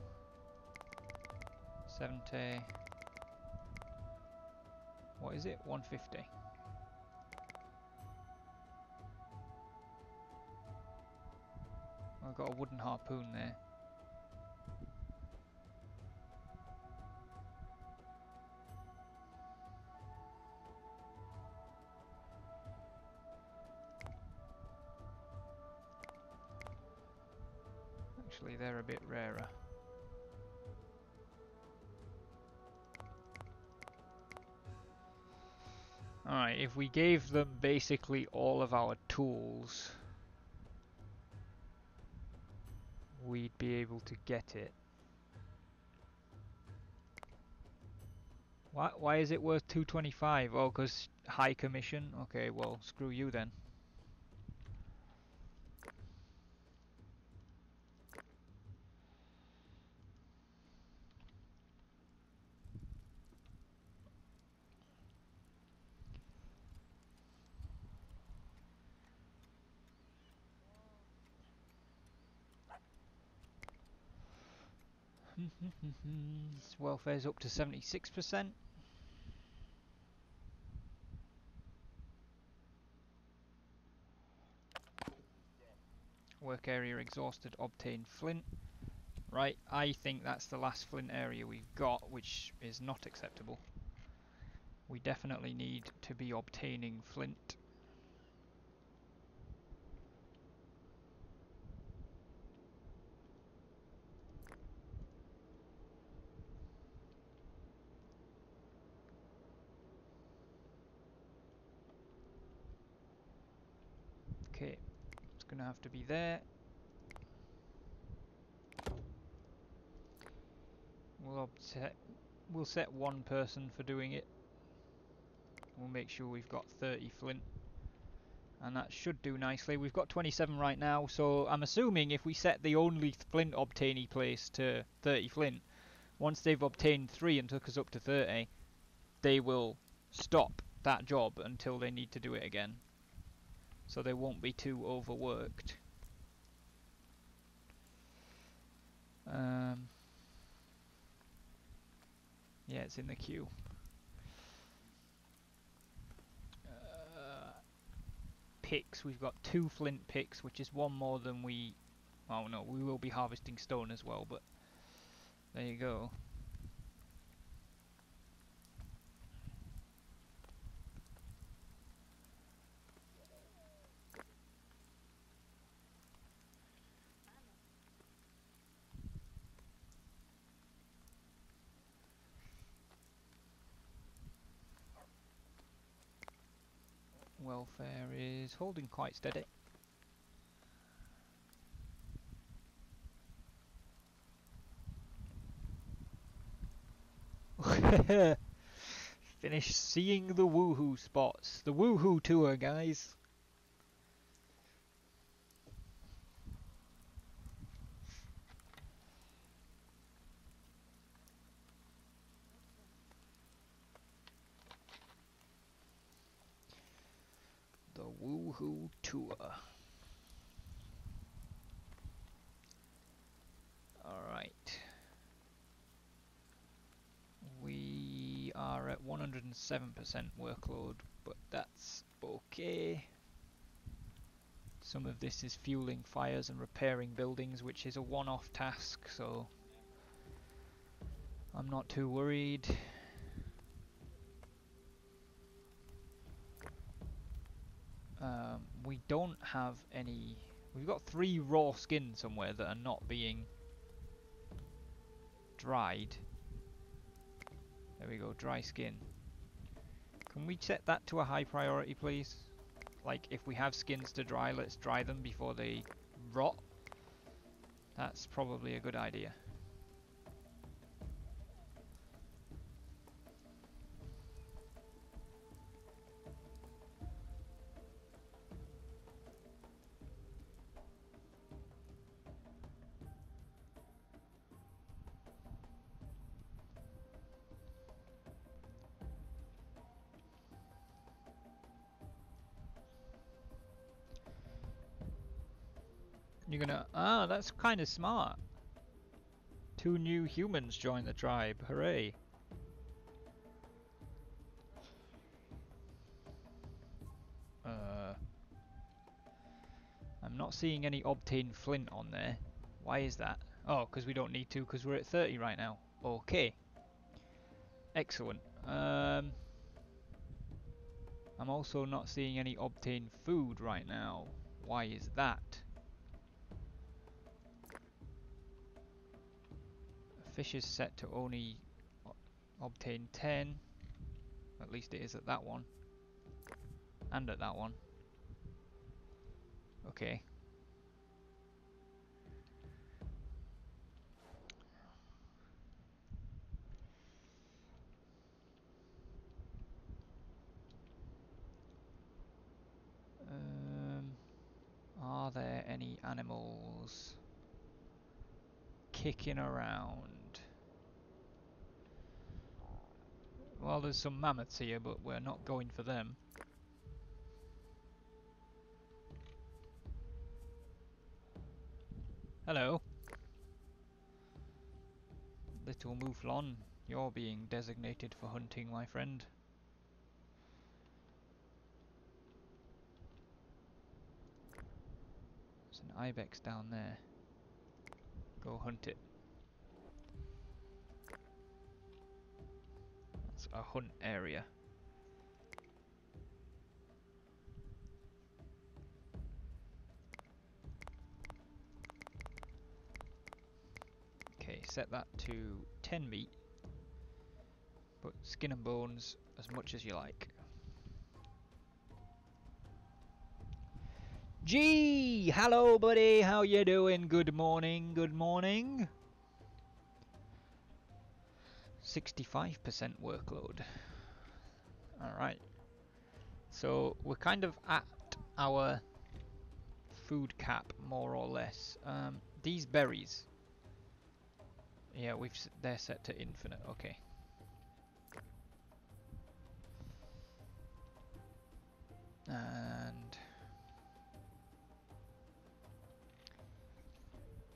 70... What is it? 150. I've got a wooden harpoon there. Actually, they're a bit rarer. Alright, if we gave them basically all of our tools, we'd be able to get it. Why is it worth 225? Oh, because high commission? Okay, well, screw you then. Welfare's up to 76%. Work area exhausted, obtain flint. Right, I think that's the last flint area we've got, which is not acceptable. We definitely need to be obtaining flint. Okay, it's gonna have to be there. We'll set one person for doing it. We'll make sure we've got 30 flint. And that should do nicely. We've got 27 right now, so I'm assuming if we set the only flint obtainee place to 30 flint, once they've obtained 3 and took us up to 30, they will stop that job until they need to do it again. So they won't be too overworked. Yeah, it's in the queue. Picks, we've got 2 flint picks, which is 1 more than we... Oh no, we will be harvesting stone as well, but there you go. Welfare is holding quite steady. Finish seeing the woohoo spots. The woohoo tour, guys. The woohoo tour. Alright. We are at 107% workload, but that's okay. Some of this is fueling fires and repairing buildings, which is a one-off task, so I'm not too worried.
We don't have any... We've got 3 raw skin somewhere that are not being dried. There we go, dry skin. Can we set that to a high priority, please? Like, if we have skins to dry, let's dry them before they rot. That's probably a good idea. You're gonna... Ah, that's kind of smart. 2 new humans join the tribe. Hooray. I'm not seeing any obtain flint on there. Why is that? Oh, because we don't need to, because we're at 30 right now. Okay. Excellent. I'm also not seeing any obtain food right now. Why is that? Fish is set to only obtain 10. At least it is at that one. And at that one. Okay. Are there any animals kicking around? Well, there's some mammoths here, but we're not going for them. Hello. Little Mouflon, you're being designated for hunting, my friend. There's an ibex down there. Go hunt it. That's a hunt area. Okay, set that to 10 meat. But skin and bones as much as you like. Gee! Hello, buddy! How you doing? Good morning, good morning. 65% workload. Alright. So, we're kind of at our food cap, more or less. These berries. Yeah, they're set to infinite, okay. And...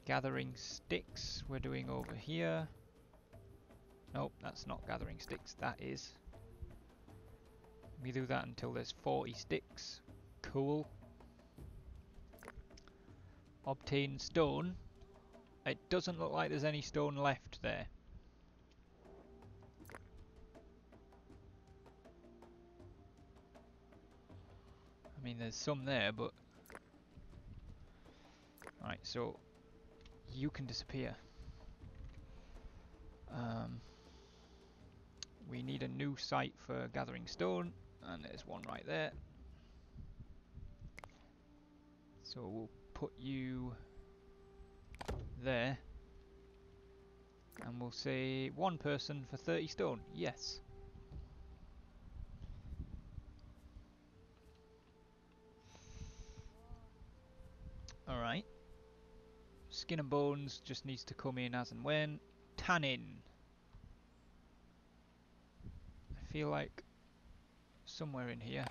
gathering sticks we're doing over here. Nope, that's not gathering sticks, that is. We do that until there's 40 sticks. Cool. Obtain stone. It doesn't look like there's any stone left there. I mean, there's some there, but... Alright, so... you can disappear. We need a new site for gathering stone, and there's one right there. So we'll put you there, and we'll say 1 person for 30 stone. Yes. Alright. Skin and bones just needs to come in as and when. Tannin. I feel like somewhere in here.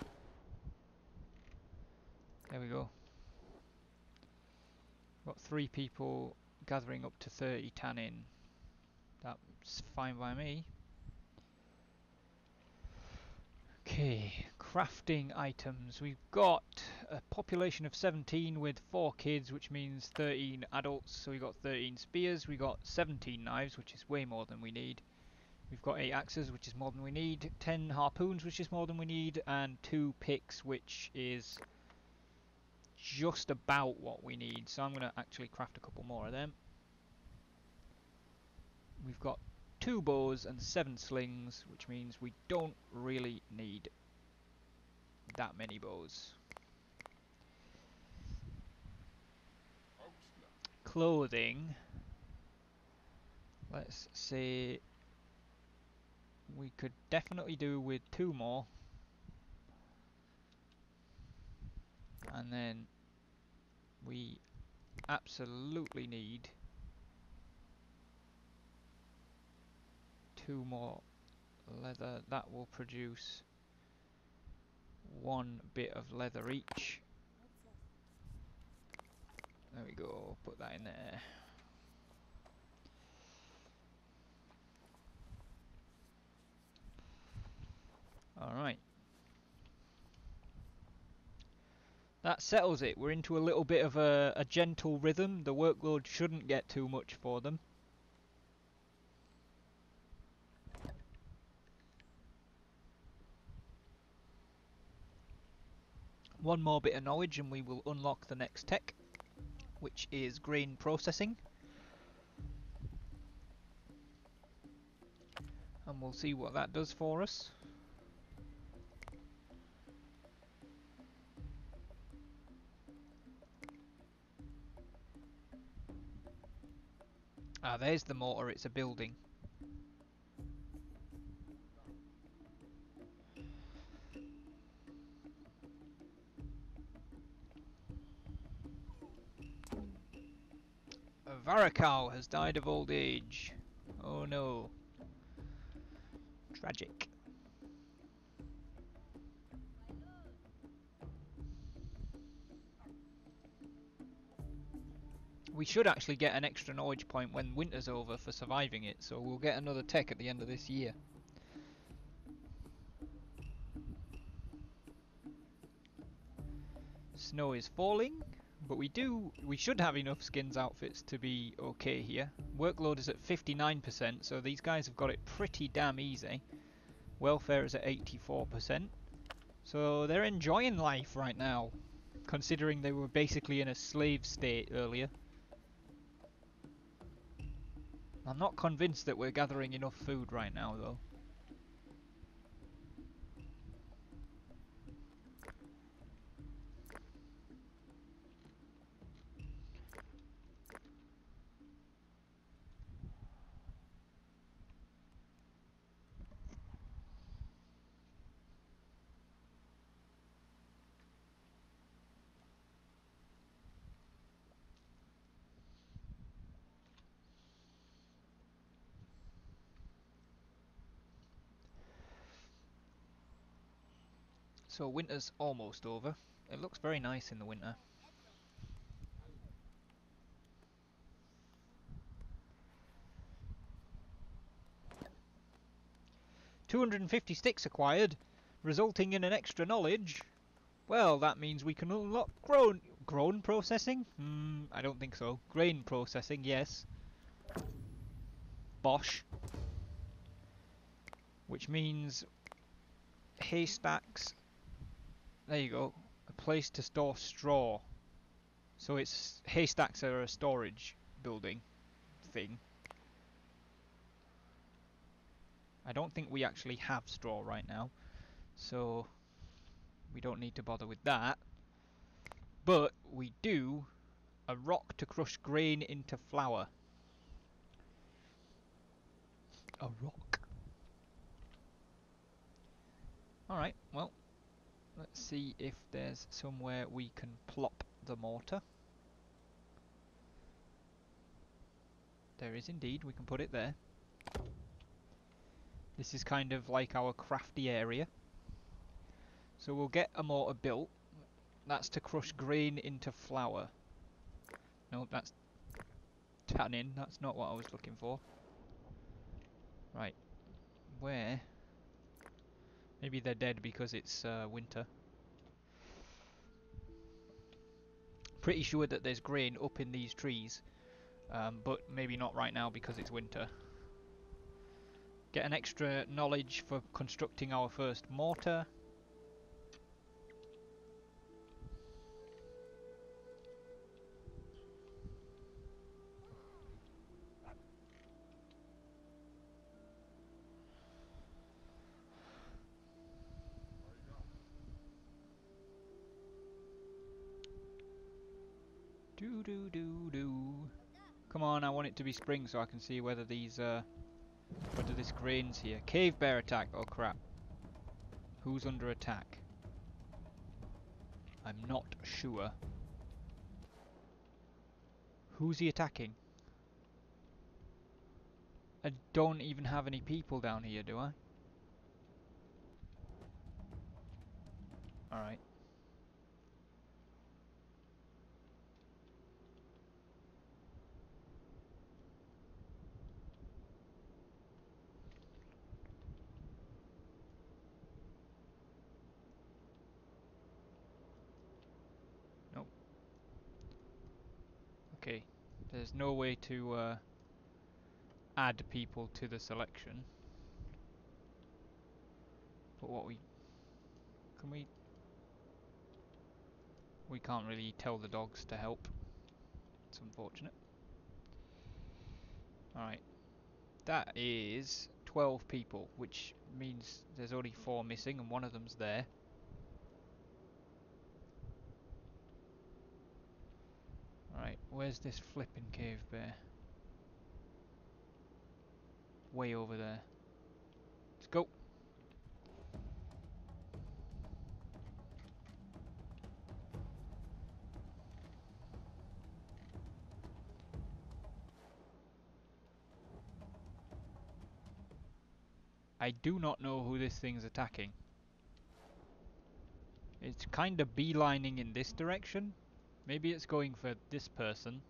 There we go. Got 3 people gathering up to 30 tannin. That's fine by me. Okay, crafting items. We've got a population of 17 with 4 kids, which means 13 adults. So we got 13 spears. We got 17 knives, which is way more than we need. We've got 8 axes, which is more than we need. 10 harpoons, which is more than we need, and 2 picks, which is just about what we need, so I'm going to actually craft a couple more of them. We've got 2 bows and 7 slings, which means we don't really need that many bows. Clothing, let's say we could definitely do with 2 more, and then we absolutely need 2 more leather. That will produce 1 bit of leather each. There we go, put that in there. Alright. That settles it. We're into a little bit of a gentle rhythm. The workload shouldn't get too much for them. One more bit of knowledge and we will unlock the next tech, which is grain processing. And we'll see what that does for us. Ah, there's the mortar, it's a building. Varakal has died of old age. Oh no. Tragic. We should actually get an extra knowledge point when winter's over for surviving it, so we'll get another tech at the end of this year. Snow is falling, but we should have enough skins outfits to be okay here. Workload is at 59%, so these guys have got it pretty damn easy. Welfare is at 84%, so they're enjoying life right now, considering they were basically in a slave state earlier. I'm not convinced that we're gathering enough food right now, though. So winter's almost over. It looks very nice in the winter. 250 sticks acquired, resulting in an extra knowledge. Well, that means we can unlock grown processing? I don't think so. Grain processing, yes. Bosh. Which means haystacks. There you go. A place to store straw. So it's haystacks are a storage building thing. I don't think we actually have straw right now, so we don't need to bother with that. But we do a rock to crush grain into flour. A rock. Alright, well, let's see if there's somewhere we can plop the mortar. There is indeed, we can put it there. This is kind of like our crafty area. So we'll get a mortar built. That's to crush grain into flour. No, that's tannin. That's not what I was looking for. Right. Where? Maybe they're dead because it's winter. Pretty sure that there's grain up in these trees. But maybe not right now because it's winter. Get an extra knowledge for constructing our first mortar. Do do do do. Come on, I want it to be spring so I can see whether these whether this grain's here. Cave bear attack. Oh crap. Who's under attack? I'm not sure. Who's he attacking? I don't even have any people down here, do I? Alright. Nope. Okay. There's no way to add people to the selection. But what we... Can we... We can't really tell the dogs to help. It's unfortunate. Alright. That is 12 people, which means there's only 4 missing and one of them's there. Alright, where's this flipping cave bear? Way over there. Let's go. I do not know who this thing's attacking. It's kind of beelining in this direction. Maybe it's going for this person.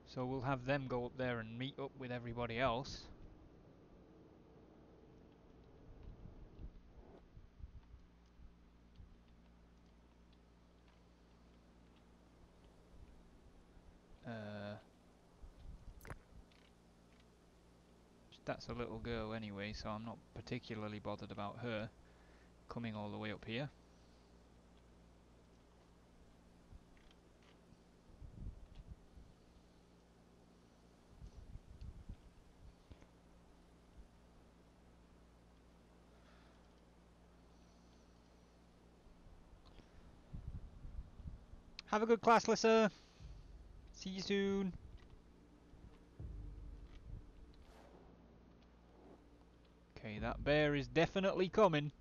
So we'll have them go up there and meet up with everybody else. That's a little girl anyway, so I'm not particularly bothered about her coming all the way up here. Have a good class, Lissa. See you soon. Okay, that bear is definitely coming.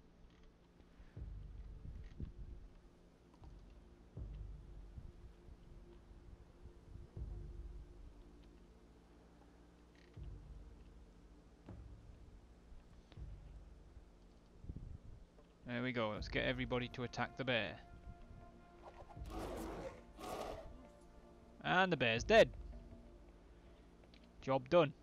There we go, let's get everybody to attack the bear. And the bear's dead. Job done.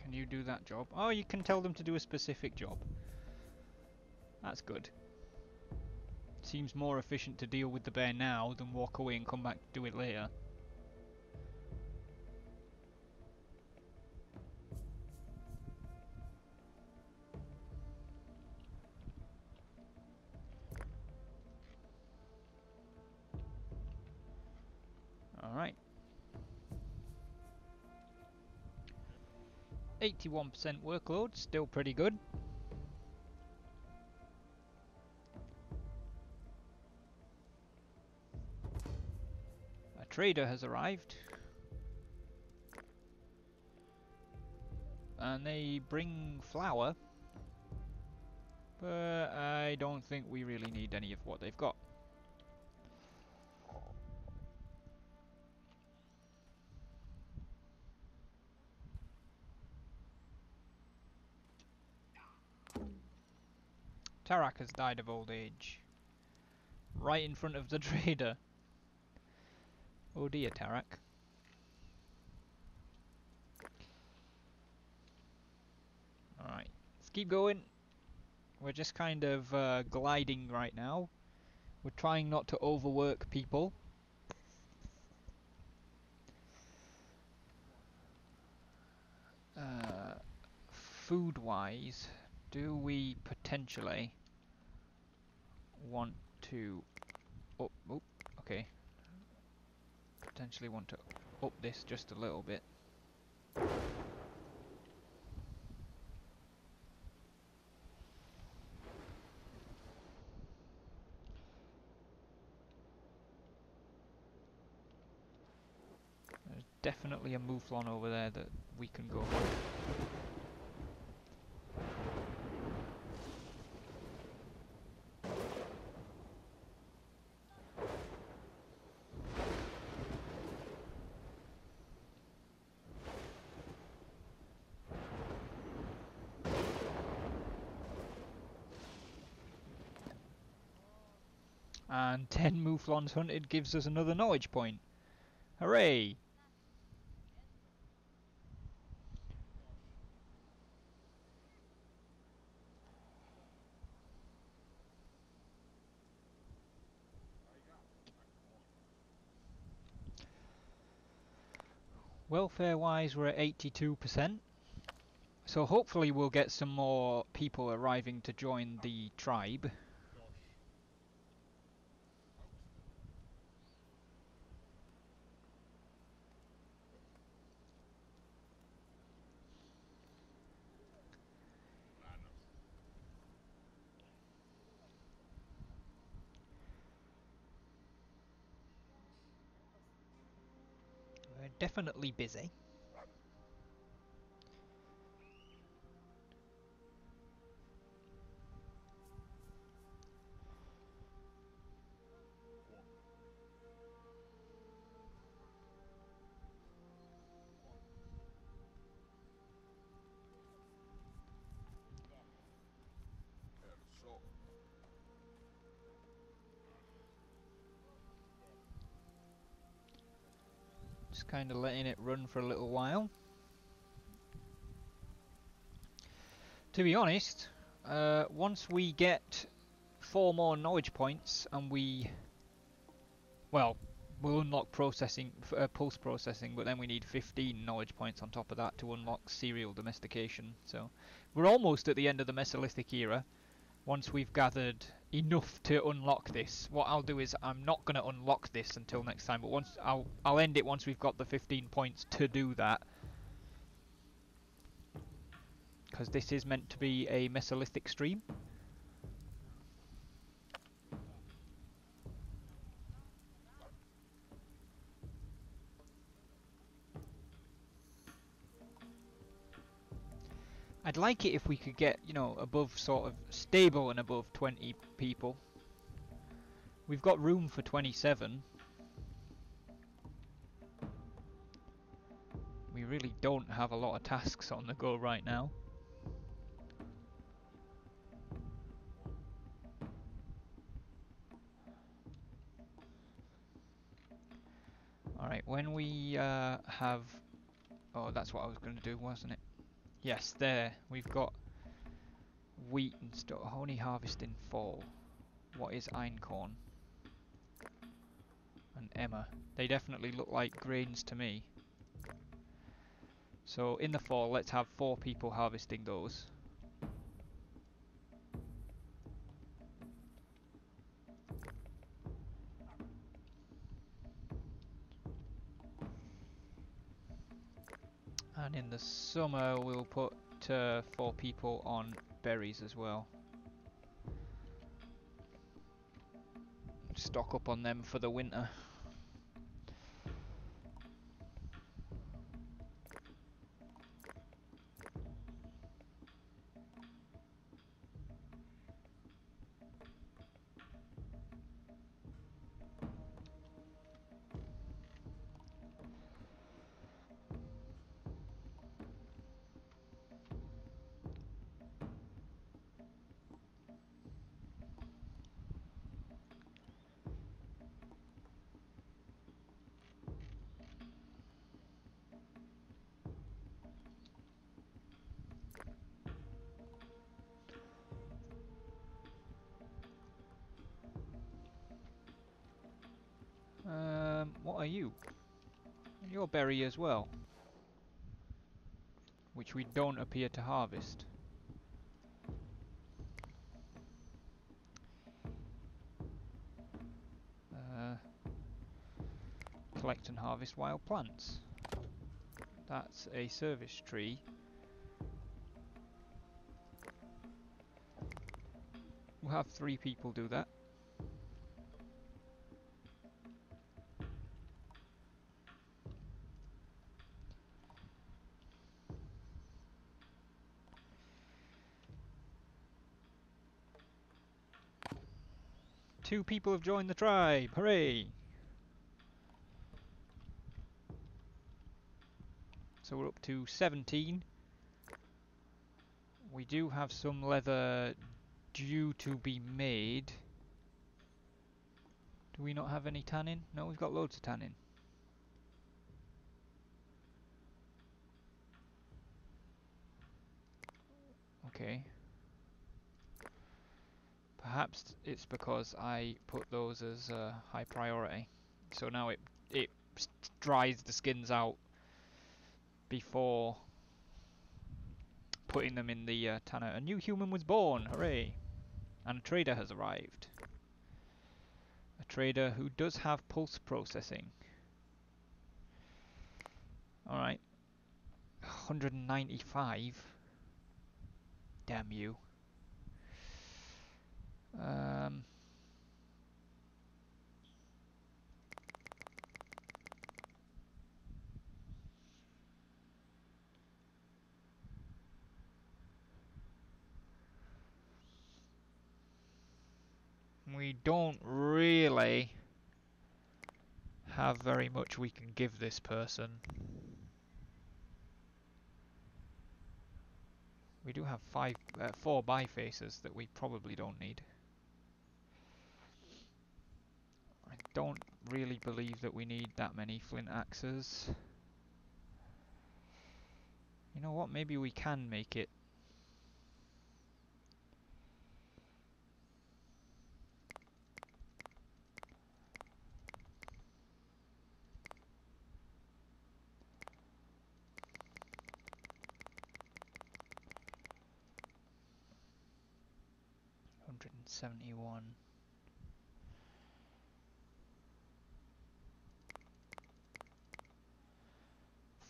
Can you do that job? Oh, you can tell them to do a specific job. That's good. Seems more efficient to deal with the bear now than walk away and come back to do it later. Alright. 81% workload, still pretty good. A trader has arrived. And they bring flour. But I don't think we really need any of what they've got. Tarak has died of old age. Right in front of the trader. Oh dear, Tarak. Alright, let's keep going. We're just kind of gliding right now. We're trying not to overwork people. Food-wise, do we potentially want to... Oh, okay. Potentially want to up this just a little bit. There's definitely a mouflon over there that we can go for. And 10 mouflons hunted gives us another knowledge point. Hooray! Welfare wise we're at 82%. So hopefully we'll get some more people arriving to join the tribe. We're definitely busy. Just kind of letting it run for a little while. To be honest, once we get 4 more knowledge points and well, we'll unlock processing, pulse processing, but then we need 15 knowledge points on top of that to unlock serial domestication. So we're almost at the end of the Mesolithic era. Once we've gathered enough to unlock this, what I'll do is I'm not going to unlock this until next time, but I'll end it once we've got the 15 points to do that. Because this is meant to be a Mesolithic stream. I'd like it if we could get, you know, above sort of stable and above 20 people. We've got room for 27. We really don't have a lot of tasks on the go right now. Alright, when we have... Oh, that's what I was going to do, wasn't it? Yes, there. We've got wheat and stuff. Only harvest in fall. What is einkorn? And emmer. They definitely look like grains to me. So in the fall, let's have 4 people harvesting those. And in the summer, we'll put 4 people on berries as well. Stock up on them for the winter. What are you? You're berry as well. Which we don't appear to harvest. collect and harvest wild plants. That's a service tree. We'll have 3 people do that. Two people have joined the tribe! Hooray! So we're up to 17. We do have some leather due to be made. Do we not have any tannin? No, we've got loads of tannin. Okay. Perhaps it's because I put those as high priority. So now it dries the skins out before putting them in the tanner. A new human was born! Hooray! And a trader has arrived. A trader who does have pulse processing. Alright. 195. Damn you. We don't really have very much we can give this person. We do have 4 bifaces that we probably don't need. I don't really believe that we need that many flint axes. You know what, maybe we can make it. $171.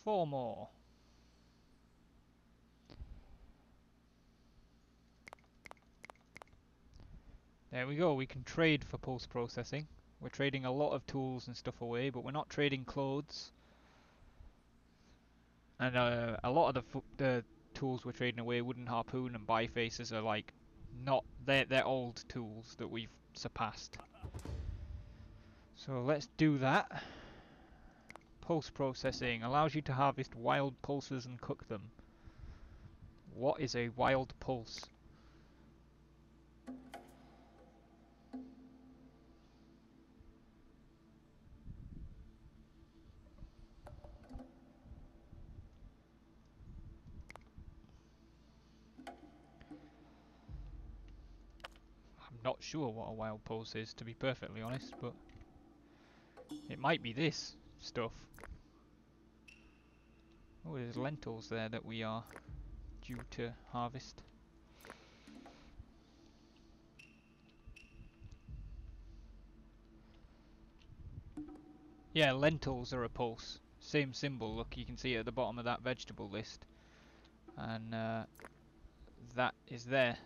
4 more. There we go, we can trade for pulse processing. We're trading a lot of tools and stuff away, but we're not trading clothes. And a lot of the tools we're trading away, wooden harpoon and bifaces, are like not they're old tools that we've surpassed. So let's do that. Pulse processing allows you to harvest wild pulses and cook them. What is a wild pulse? I'm not sure what a wild pulse is, to be perfectly honest, but it might be this stuff. Oh, there's lentils there that we are due to harvest. Yeah, lentils are a pulse. Same symbol, look, you can see it at the bottom of that vegetable list. And that is there.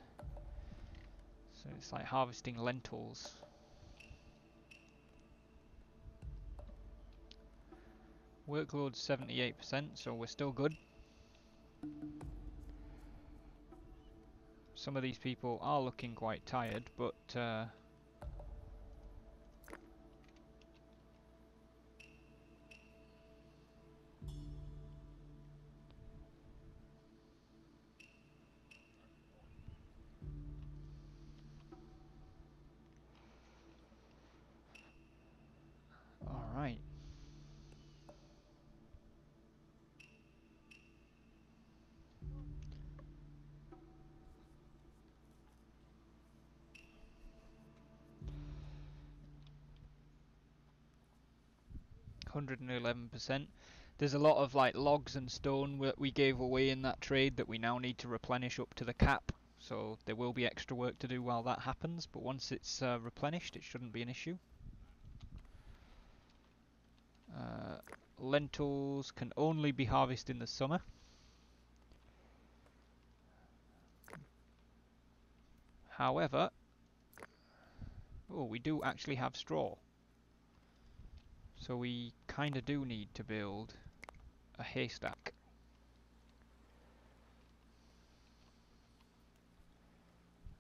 So it's like harvesting lentils. Workload 78%, so we're still good. Some of these people are looking quite tired, but alright. $111%. There's a lot of like logs and stone that we gave away in that trade that we now need to replenish up to the cap. So there will be extra work to do while that happens, but once it's replenished, it shouldn't be an issue. Lentils can only be harvested in the summer. However, oh, we do actually have straw. So we kind of do need to build a haystack.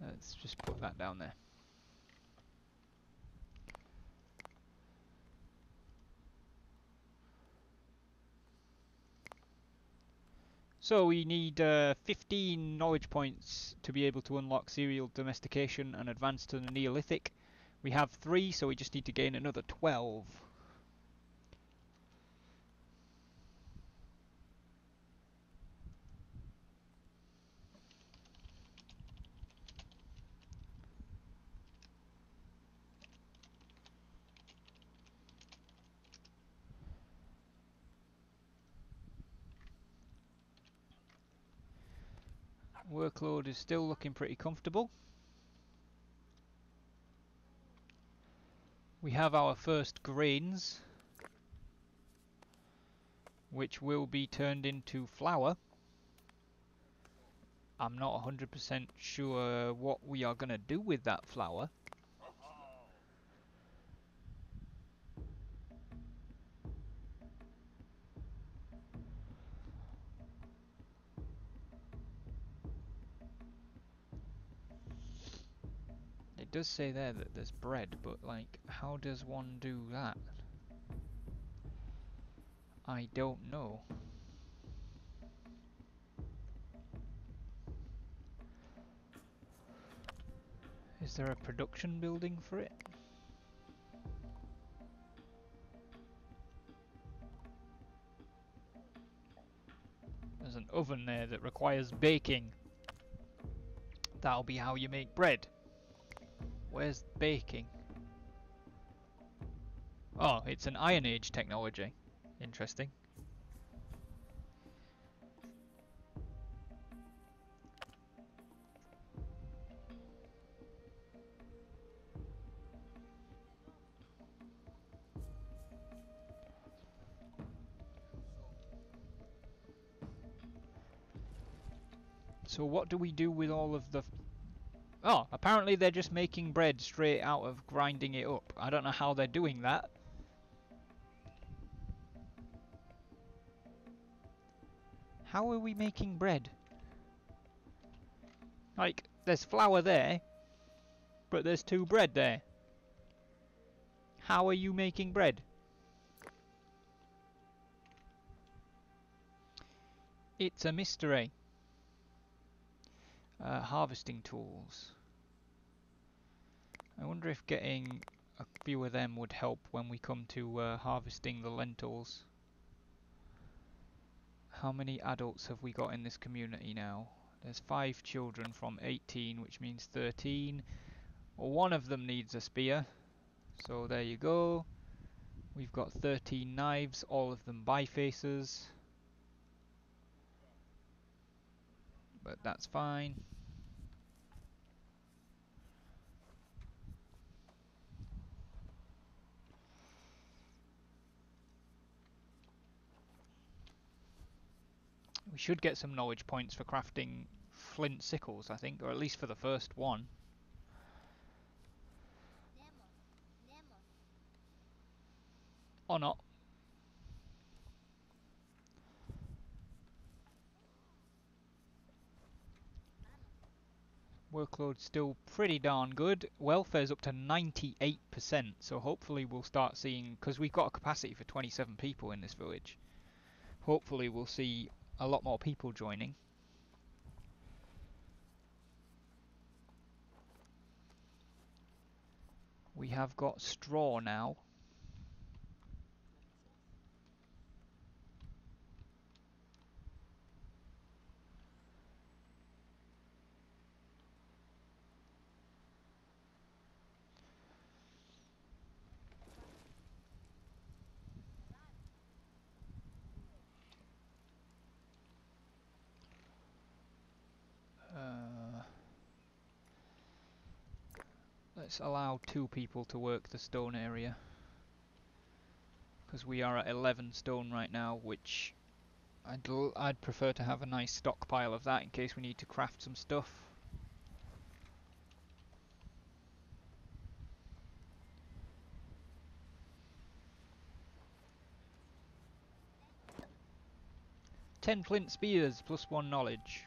Let's just put that down there. So we need 15 knowledge points to be able to unlock serial domestication and advance to the Neolithic. We have 3, so we just need to gain another 12. Workload is still looking pretty comfortable. We have our first grains, which will be turned into flour. I'm not 100% sure what we are going to do with that flour. It does say there that there's bread, but like, how does one do that? I don't know. Is there a production building for it? There's an oven there that requires baking. That'll be how you make bread. Where's baking? Oh, it's an Iron Age technology. Interesting. So what do we do with all of the... Oh, apparently they're just making bread straight out of grinding it up. I don't know how they're doing that. How are we making bread? Like, there's flour there, but there's 2 bread there. How are you making bread? It's a mystery. Harvesting tools. I wonder if getting a few of them would help when we come to harvesting the lentils. How many adults have we got in this community now? There's 5 children from 18, which means 13. Well, one of them needs a spear, so there you go. We've got 13 knives, all of them bifaces. But that's fine. We should get some knowledge points for crafting flint sickles, I think, or at least for the first one. Or not. Workload's still pretty darn good. Welfare's up to 98%, so hopefully we'll start seeing... Because we've got a capacity for 27 people in this village. Hopefully we'll see a lot more people joining. We have got straw now. Let's allow 2 people to work the stone area. because we are at 11 stone right now, which I'd prefer to have a nice stockpile of that in case we need to craft some stuff. Ten flint spears plus 1 knowledge.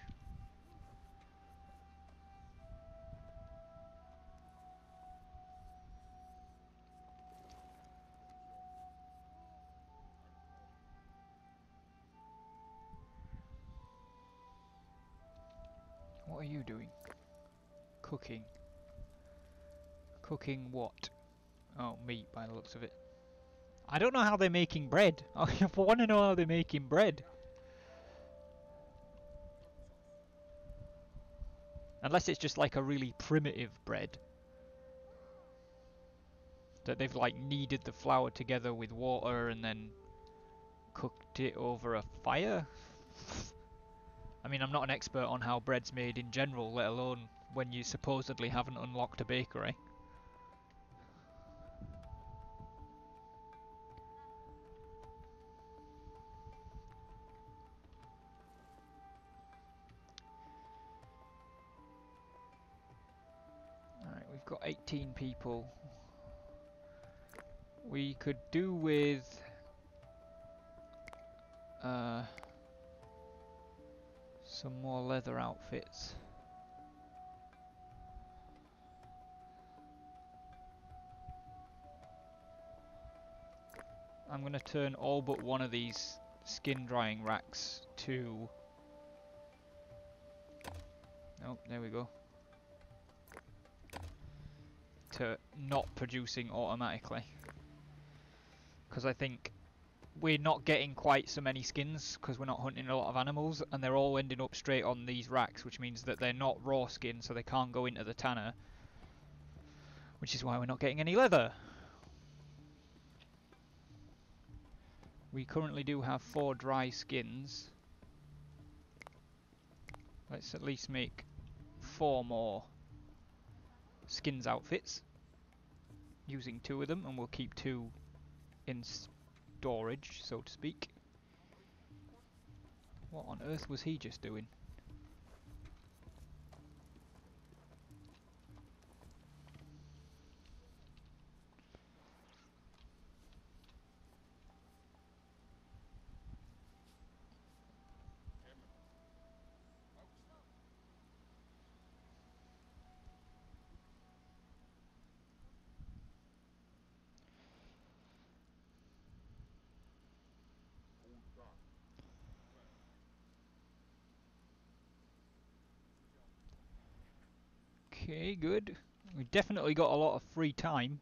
What are you doing? Cooking. Cooking what? Oh, meat by the looks of it. I don't know how they're making bread. I want to know how they're making bread. Unless it's just like a really primitive bread. That they've like kneaded the flour together with water and then cooked it over a fire. I mean, I'm not an expert on how bread's made in general, let alone when you supposedly haven't unlocked a bakery. Alright, we've got 18 people. We could do with some more leather outfits. I'm going to turn all but one of these skin drying racks to... Oh, there we go. To not producing automatically. Because I think we're not getting quite so many skins because we're not hunting a lot of animals, and they're all ending up straight on these racks, which means that they're not raw skin, so they can't go into the tanner, which is why we're not getting any leather. We currently do have 4 dry skins. Let's at least make 4 more skins outfits using 2 of them, and we'll keep 2 in storage, so to speak. What on earth was he just doing? Okay, good. We definitely got a lot of free time.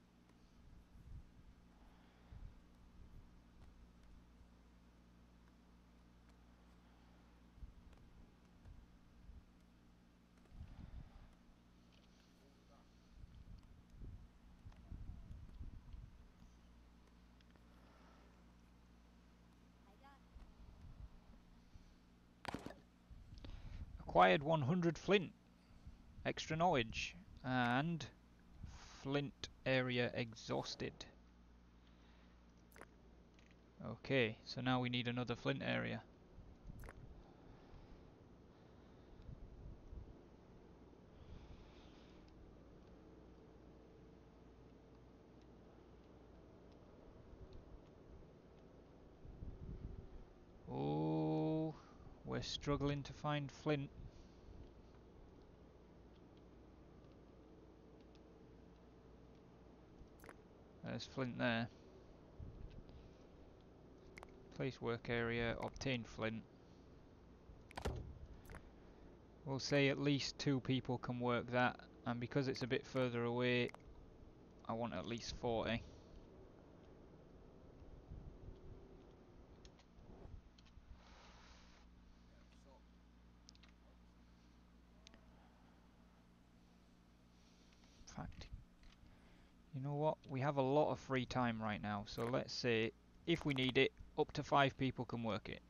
Acquired 100 flint. Extra knowledge. And flint area exhausted. Okay, so now we need another flint area. Oh, we're struggling to find flint. There's flint there. Place work area, obtain flint. We'll say at least 2 people can work that, and because it's a bit further away, I want at least 40. In fact, you know what? We have a lot of free time right now, so let's say if we need it, up to 5 people can work it.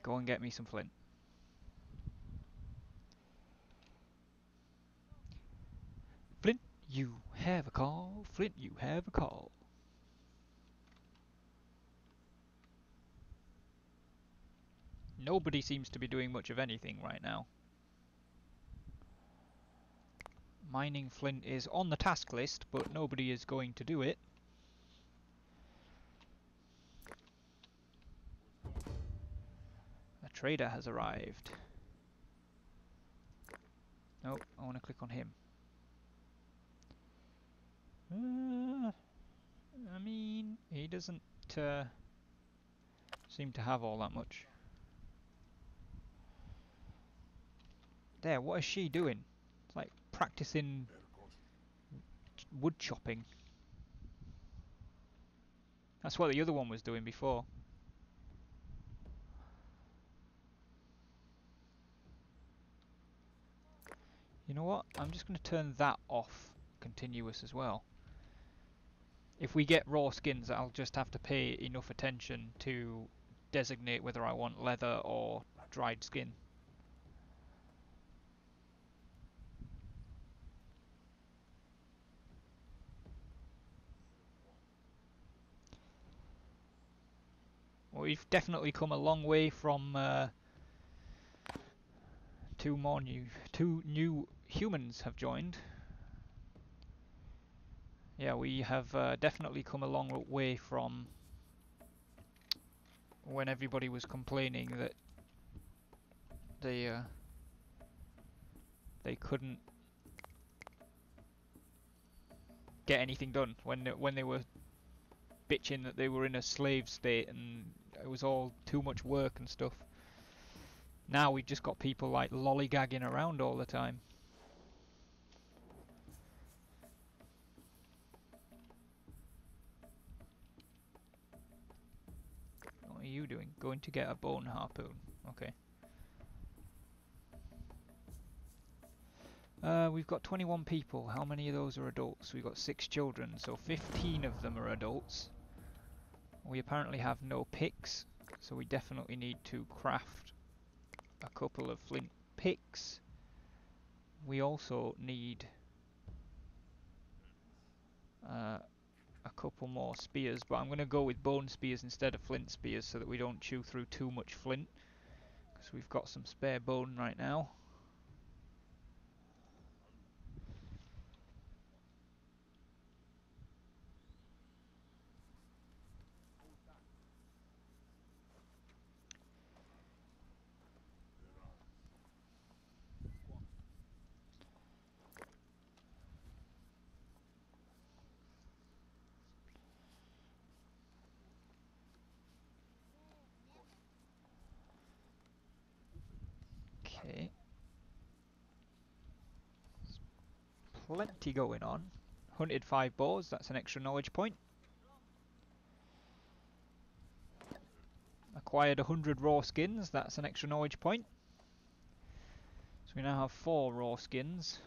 Go and get me some flint. Flint, you have a call. Flint, you have a call. Nobody seems to be doing much of anything right now. Mining flint is on the task list, but nobody is going to do it. A trader has arrived. Nope, I want to click on him. I mean, he doesn't seem to have all that much. There, what is she doing? It's like practicing wood chopping. That's what the other one was doing before. You know what? I'm just going to turn that off continuous as well. If we get raw skins, I'll just have to pay enough attention to designate whether I want leather or dried skin. Well, we've definitely come a long way from two new humans have joined. Yeah, we have definitely come a long way from when everybody was complaining that they couldn't get anything done when they were bitching that they were in a slave state and it was all too much work and stuff. Now we've just got people like lollygagging around all the time. What are you doing? Going to get a bone harpoon. Okay. We've got 21 people. How many of those are adults? We've got 6 children, so 15 of them are adults. We apparently have no picks, so we definitely need to craft a couple of flint picks. We also need a couple more spears, but I'm going to go with bone spears instead of flint spears so that we don't chew through too much flint, because we've got some spare bone right now. Okay. Plenty going on. Hunted 5 boars, that's an extra knowledge point. Acquired 100 raw skins, that's an extra knowledge point. So we now have 4 raw skins.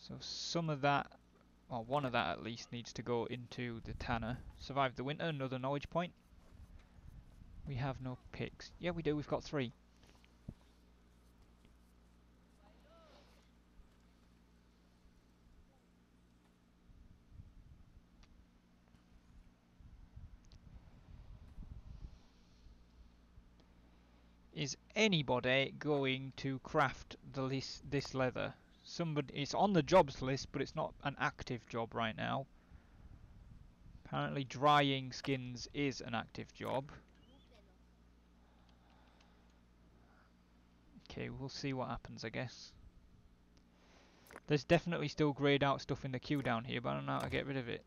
So some of that, or one of that at least, needs to go into the tanner. Survived the winter, another knowledge point. We have no picks. Yeah, we do, we've got 3. Is anybody going to craft this leather? Somebody, it's on the jobs list, but it's not an active job right now. Apparently drying skins is an active job. Okay, we'll see what happens, I guess. There's definitely still greyed out stuff in the queue down here, but I don't know how to get rid of it.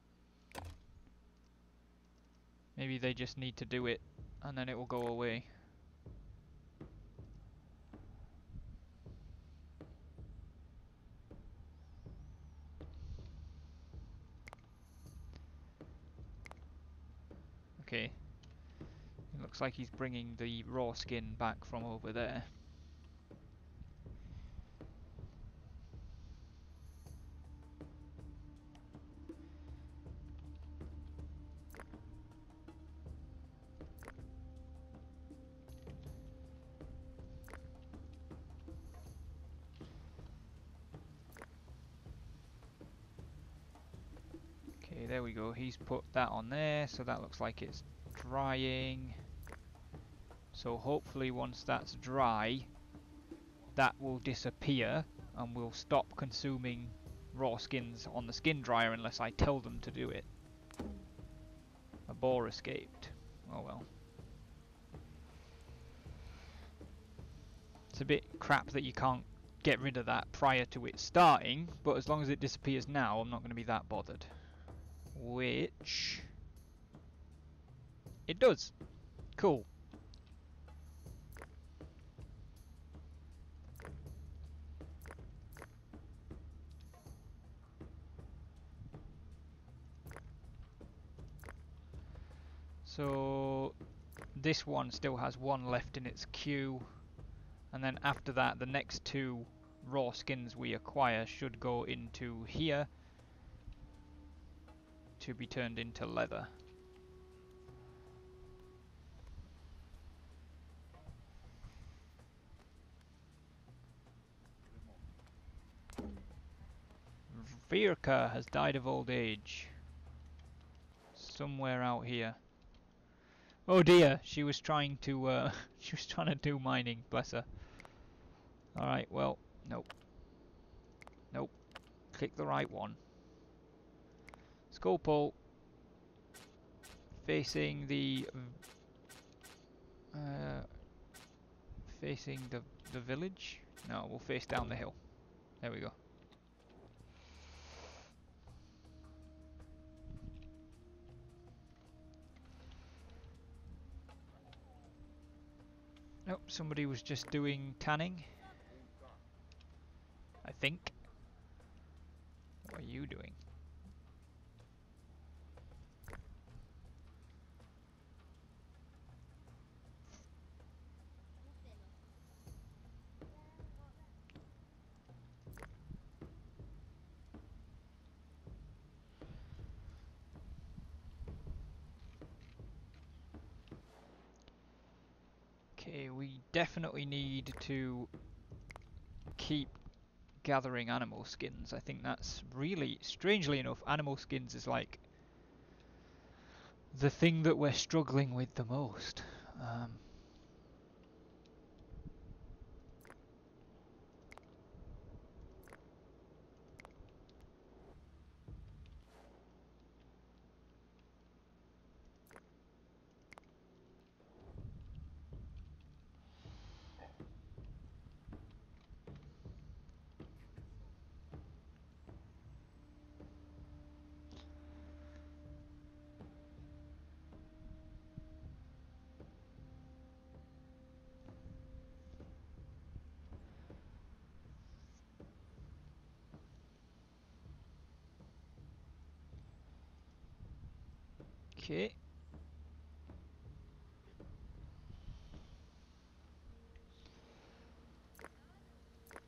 Maybe they just need to do it, and then it will go away. Okay. It looks like he's bringing the raw skin back from over there. there we go. He's put that on there, so that looks like it's drying. So hopefully once that's dry, that will disappear and we'll stop consuming raw skins on the skin dryer unless I tell them to do it. A boar escaped. Oh well. It's a bit crap that you can't get rid of that prior to it starting, but as long as it disappears now, I'm not going to be that bothered. Which it does. Cool. So this one still has one left in its queue, and then after that the next two raw skins we acquire should go into here to be turned into leather. Virka has died of old age. Somewhere out here. Oh dear, she was trying to she was trying to do mining, bless her. Alright, well, nope. Nope. Click the right one. Scopal facing the facing the village? No, we'll face down the hill. There we go. Nope, somebody was just doing tanning. I think. What are you doing? Okay, we definitely need to keep gathering animal skins. I think that's really, strangely enough, animal skins is like the thing that we're struggling with the most. Okay.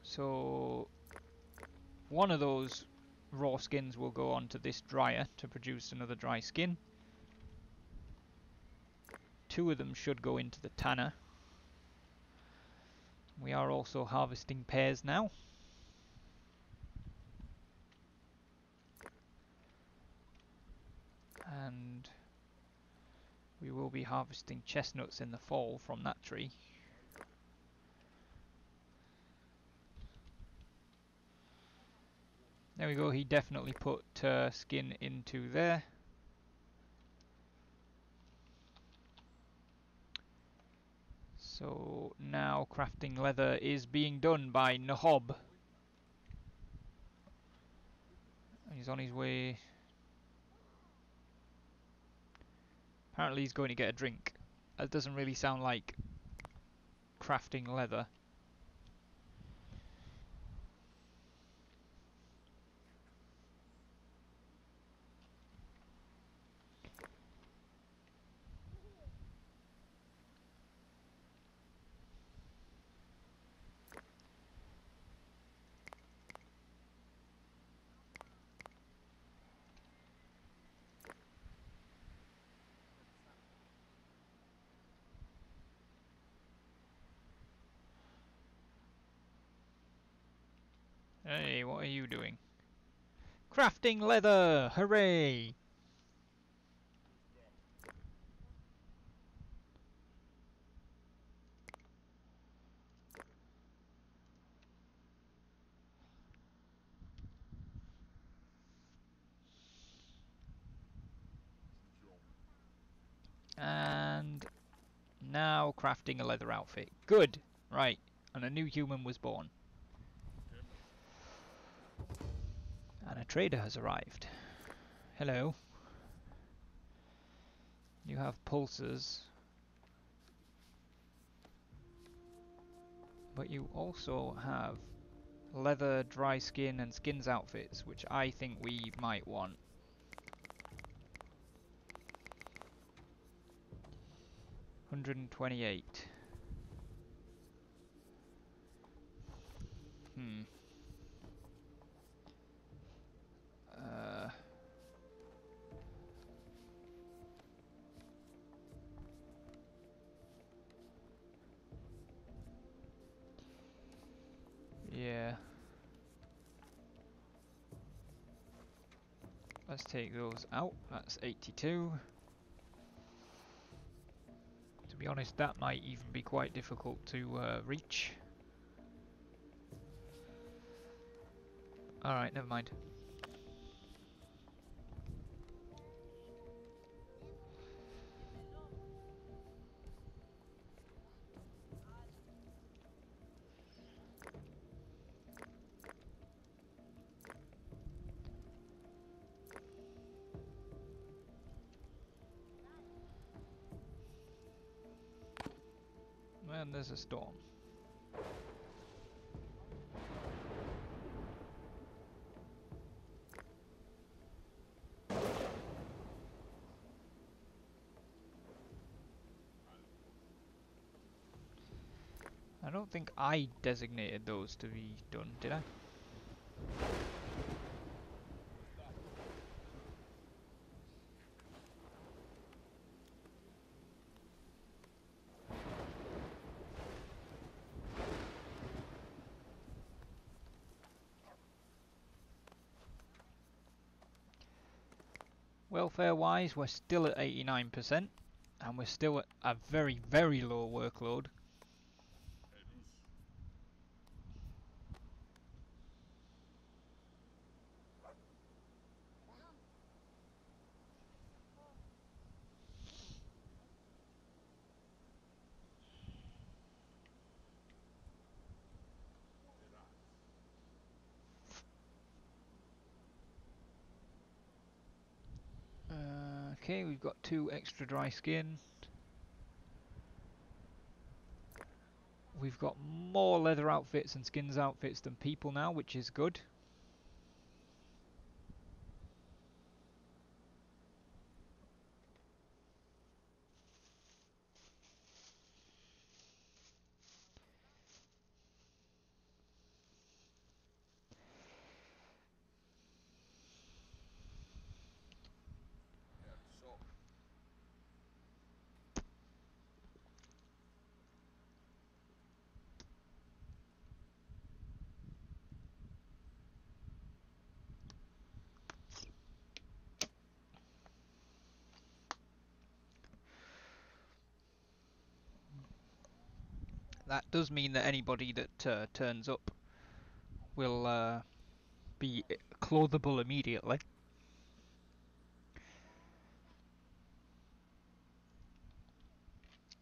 So one of those raw skins will go onto this dryer to produce another dry skin. Two of them should go into the tanner. We are also harvesting pears now. And we will be harvesting chestnuts in the fall from that tree. There we go, he definitely put skin into there. So now crafting leather is being done by Nahob. He's on his way. Apparently he's going to get a drink. That doesn't really sound like crafting leather. Hey, what are you doing? Crafting leather! Hooray! Now crafting a leather outfit. Good! Right, and a new human was born. And a trader has arrived. Hello. You have pulses. But you also have leather, dry skin and skins outfits, which I think we might want. $128. Hmm. Yeah. Let's take those out. That's 82. To be honest, that might even be quite difficult to reach. Alright, never mind. And there's a storm. I don't think I designated those to be done, did I? Welfare wise, we're still at 89%, and we're still at a very, very low workload. Okay, we've got 2 extra dry skin. We've got more leather outfits and skins outfits than people now, which is good. That does mean that anybody that turns up will be clothable immediately.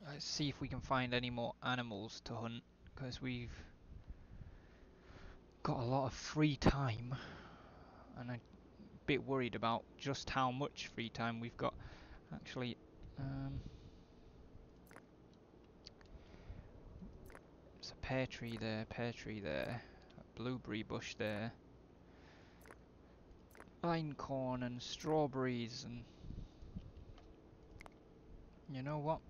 Let's see if we can find any more animals to hunt, because we've got a lot of free time, and I'm a bit worried about just how much free time we've got. Actually, there's a pear tree there, a blueberry bush there, vine corn and strawberries, and you know what?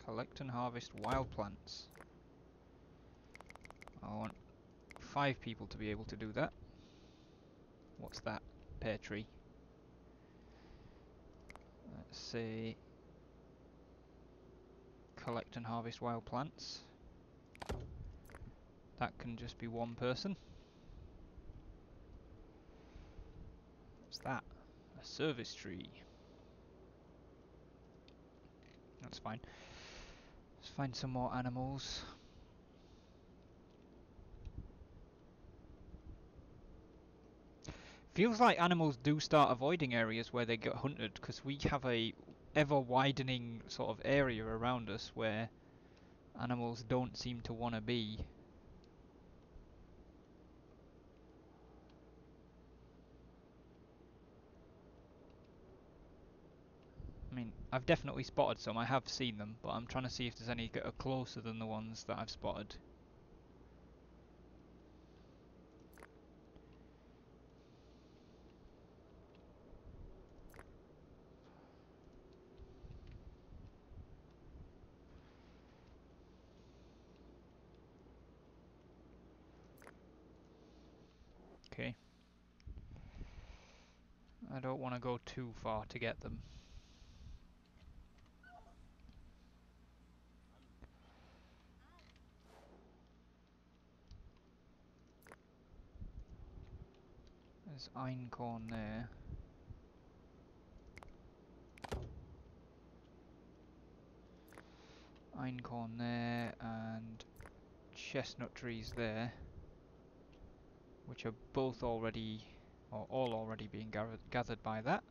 Collect and harvest wild plants. I want 5 people to be able to do that. What's that? Pear tree. Let's say collect and harvest wild plants. That can just be 1 person. What's that? A service tree. That's fine. Let's find some more animals. Feels like animals do start avoiding areas where they get hunted, because we have a ever widening sort of area around us where animals don't seem to want to be. I mean, I've definitely spotted some, I have seen them, but I'm trying to see if there's any that are closer than the ones that I've spotted. Okay. I don't want to go too far to get them. There's einkorn there. Einkorn there, and chestnut trees there, which are both already, or all already being gathered by that.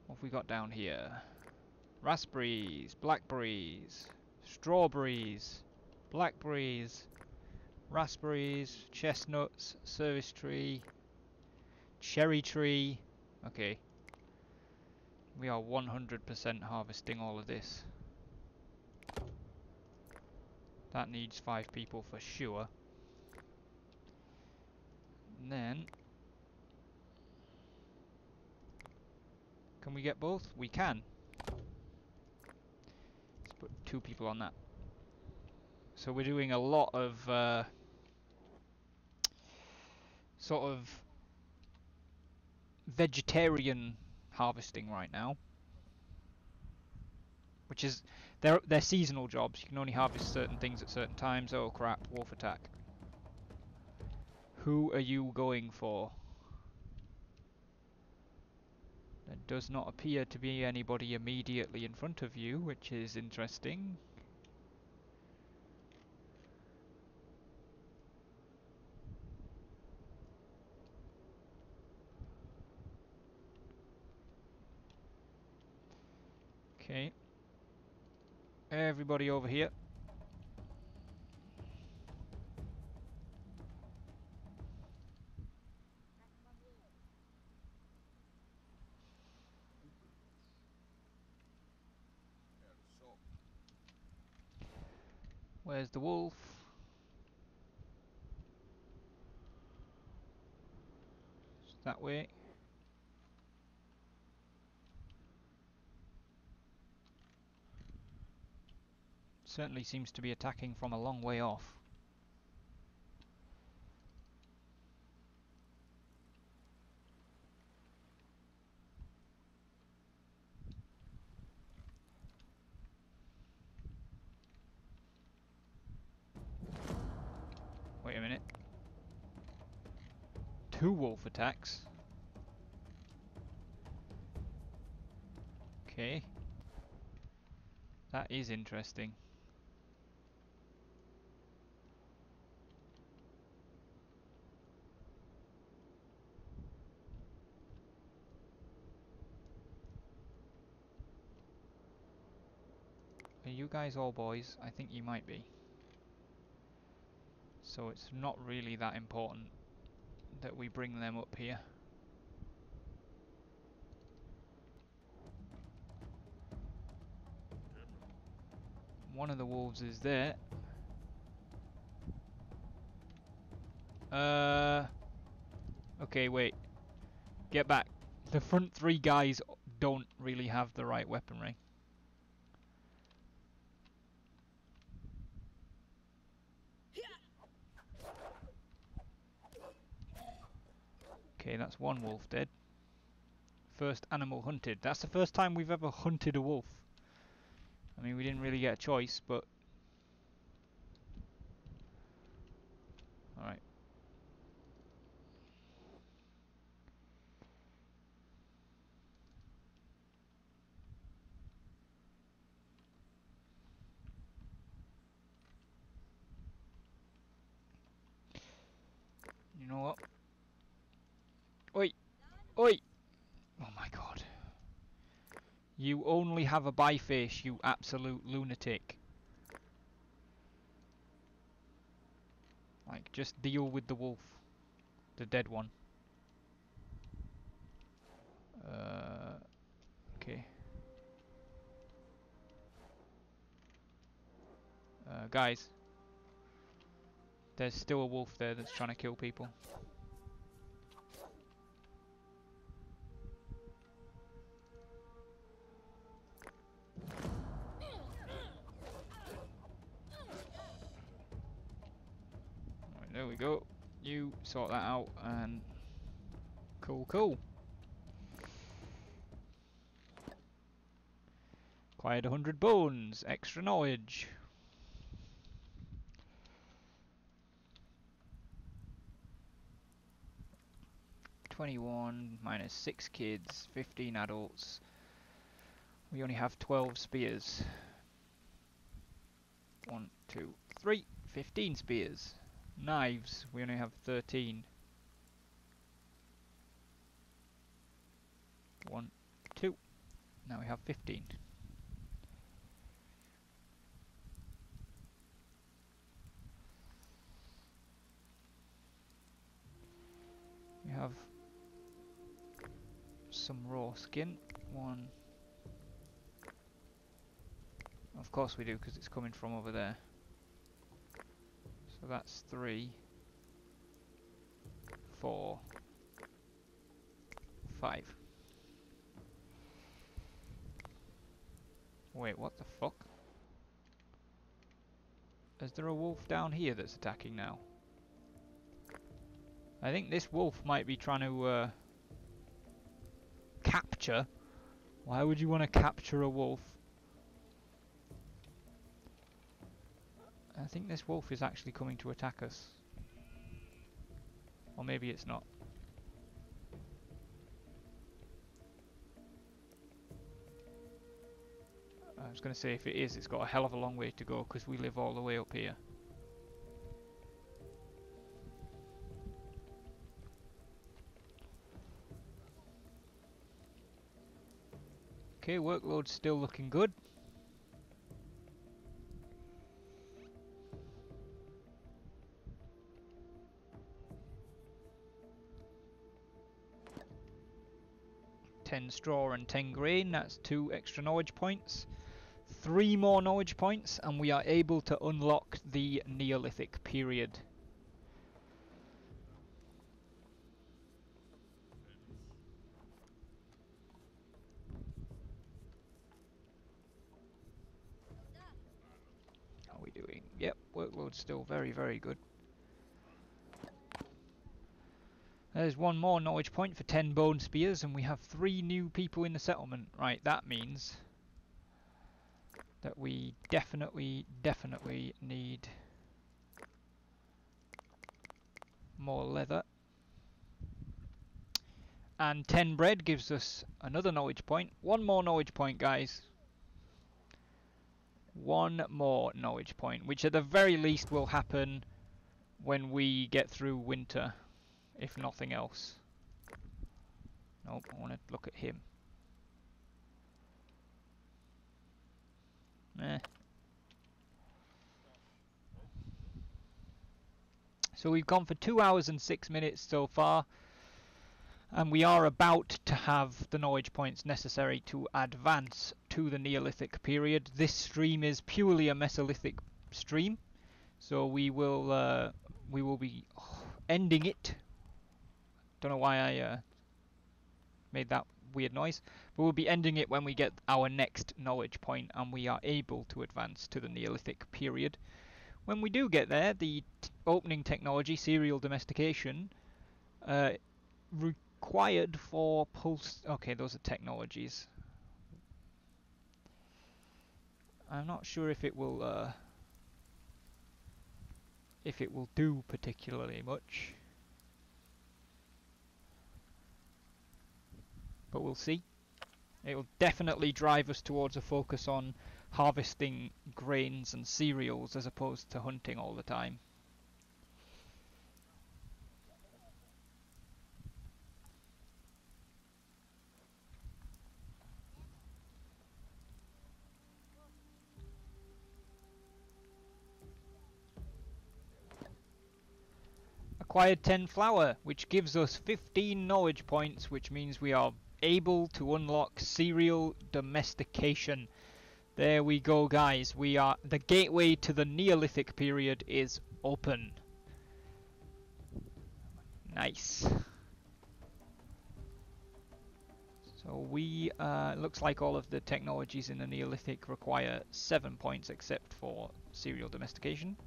What have we got down here? Raspberries, blackberries, strawberries, blackberries, raspberries, chestnuts, service tree, cherry tree. Okay. We are 100% harvesting all of this. That needs 5 people for sure. And then... can we get both? We can. Let's put 2 people on that. So we're doing a lot of sort of vegetarian harvesting right now, which is they're seasonal jobs. You can only harvest certain things at certain times. Oh crap, wolf attack. Who are you going for? There does not appear to be anybody immediately in front of you, which is interesting. Okay. Everybody over here. Where's the wolf? It's that way. Certainly seems to be attacking from a long way off. Wait a minute. 2 wolf attacks. Okay. That is interesting. Are you guys all boys? I think you might be. So it's not really that important that we bring them up here. One of the wolves is there. Okay, wait. Get back. The front 3 guys don't really have the right weaponry. Okay, that's 1 wolf dead. First animal hunted. That's the first time we've ever hunted a wolf. I mean, we didn't really get a choice, but... alright. You know what? Oi! Oh my god. You only have a biface, you absolute lunatic. Like, just deal with the wolf. The dead one. Okay. Guys. There's still a wolf there that's trying to kill people. Right, there we go. You sort that out and... Cool, cool. Acquired 100 bones. Extra knowledge. (21) minus 6 kids, 15 adults. We only have 12 spears. 1, 2, 3. 15 spears. Knives. We only have 13. 1, 2. Now we have 15. We have some raw skin. 1. Of course we do, because it's coming from over there. So that's 3, 4, 5. Wait, what the fuck? Is there a wolf down here that's attacking now? I think this wolf might be trying to capture. Why would you want to capture a wolf? I think this wolf is actually coming to attack us. Or maybe it's not. I was going to say if it is, it's got a hell of a long way to go because we live all the way up here. Okay, workload's still looking good. Straw and 10 grain, that's 2 extra knowledge points. 3 more knowledge points and we are able to unlock the Neolithic period. How are we doing? Yep, workload's still very, very good. There's 1 more knowledge point for 10 bone spears and we have 3 new people in the settlement. Right, that means that we definitely need more leather. And 10 bread gives us another knowledge point. 1 more knowledge point, guys. 1 more knowledge point, which at the very least will happen when we get through winter, if nothing else. Nope, I want to look at him. So we've gone for 2 hours and 6 minutes so far, and we are about to have the knowledge points necessary to advance to the Neolithic period. This stream is purely a Mesolithic stream, so we will be ending it. Don't know why I made that weird noise, but we'll be ending it when we get our next knowledge point and we are able to advance to the Neolithic period. When we do get there, the opening technology, serial domestication, required for pulse... Okay, those are technologies. I'm not sure if it will do particularly much. But we'll see. It will definitely drive us towards a focus on harvesting grains and cereals as opposed to hunting all the time. acquired 10 flour, which gives us 15 knowledge points, which means we are able to unlock cereal domestication. There we go, guys. The gateway to the Neolithic period is open. Nice. So looks like all of the technologies in the Neolithic require 7 points except for cereal domestication.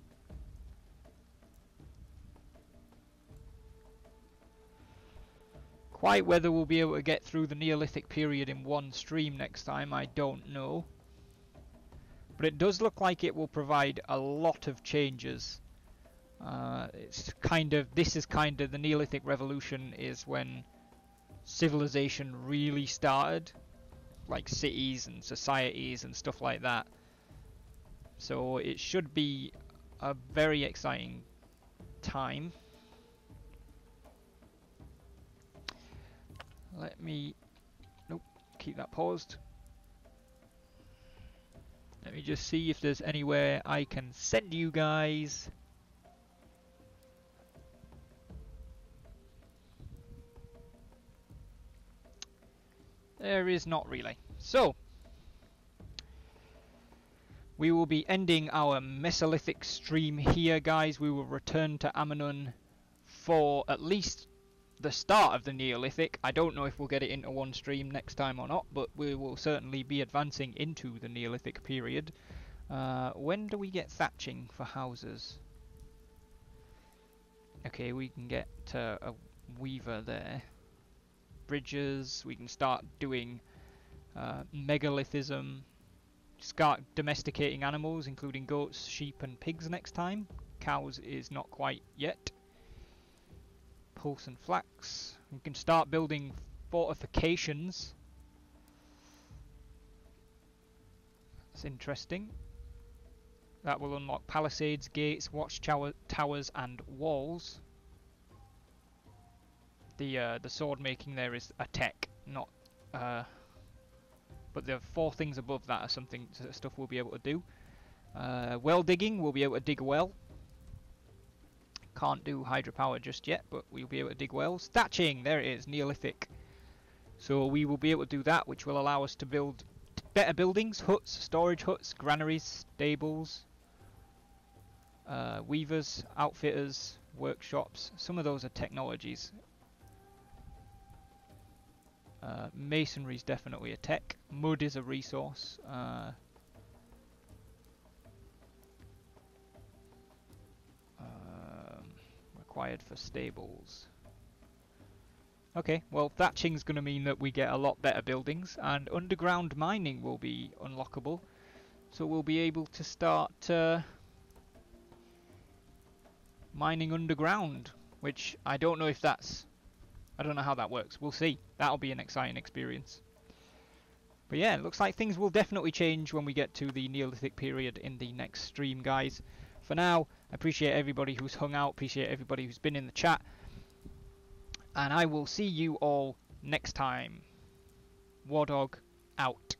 Quite whether we'll be able to get through the Neolithic period in one stream next time, I don't know. But it does look like it will provide a lot of changes. This is kind of the Neolithic Revolution is when civilization really started, like cities and societies and stuff like that. So it should be a very exciting time. Nope, keep that paused. Let me just see if there's anywhere I can send you guys. There is not really. So, we will be ending our Mesolithic stream here, guys. We will return to Amanun for at least the start of the Neolithic. I don't know if we'll get it into one stream next time or not, but we will certainly be advancing into the Neolithic period. When do we get thatching for houses? Okay, we can get a weaver there. Bridges, we can start doing megalithism, start domesticating animals, including goats, sheep and pigs next time. Cows is not quite yet. Pulse and flax. We can start building fortifications. That's interesting. That will unlock palisades, gates, watchtowers and walls. The sword making there is a tech, not but the 4 things above that are stuff we'll be able to do. Well digging, we'll be able to dig a well. Can't do hydropower just yet, but we'll be able to dig wells. Thatching, there it is, Neolithic. So we will be able to do that, which will allow us to build better buildings, huts, storage huts, granaries, stables, weavers, outfitters, workshops. Some of those are technologies. Masonry is definitely a tech. Mud is a resource. Required for stables. Okay, well thatching's going to mean that we get a lot better buildings, and underground mining will be unlockable. So we'll be able to start mining underground, which I don't know how that works. We'll see. That'll be an exciting experience. But yeah, it looks like things will definitely change when we get to the Neolithic period in the next stream, guys. For now, I appreciate everybody who's hung out, appreciate everybody who's been in the chat, and I will see you all next time. Wardog out.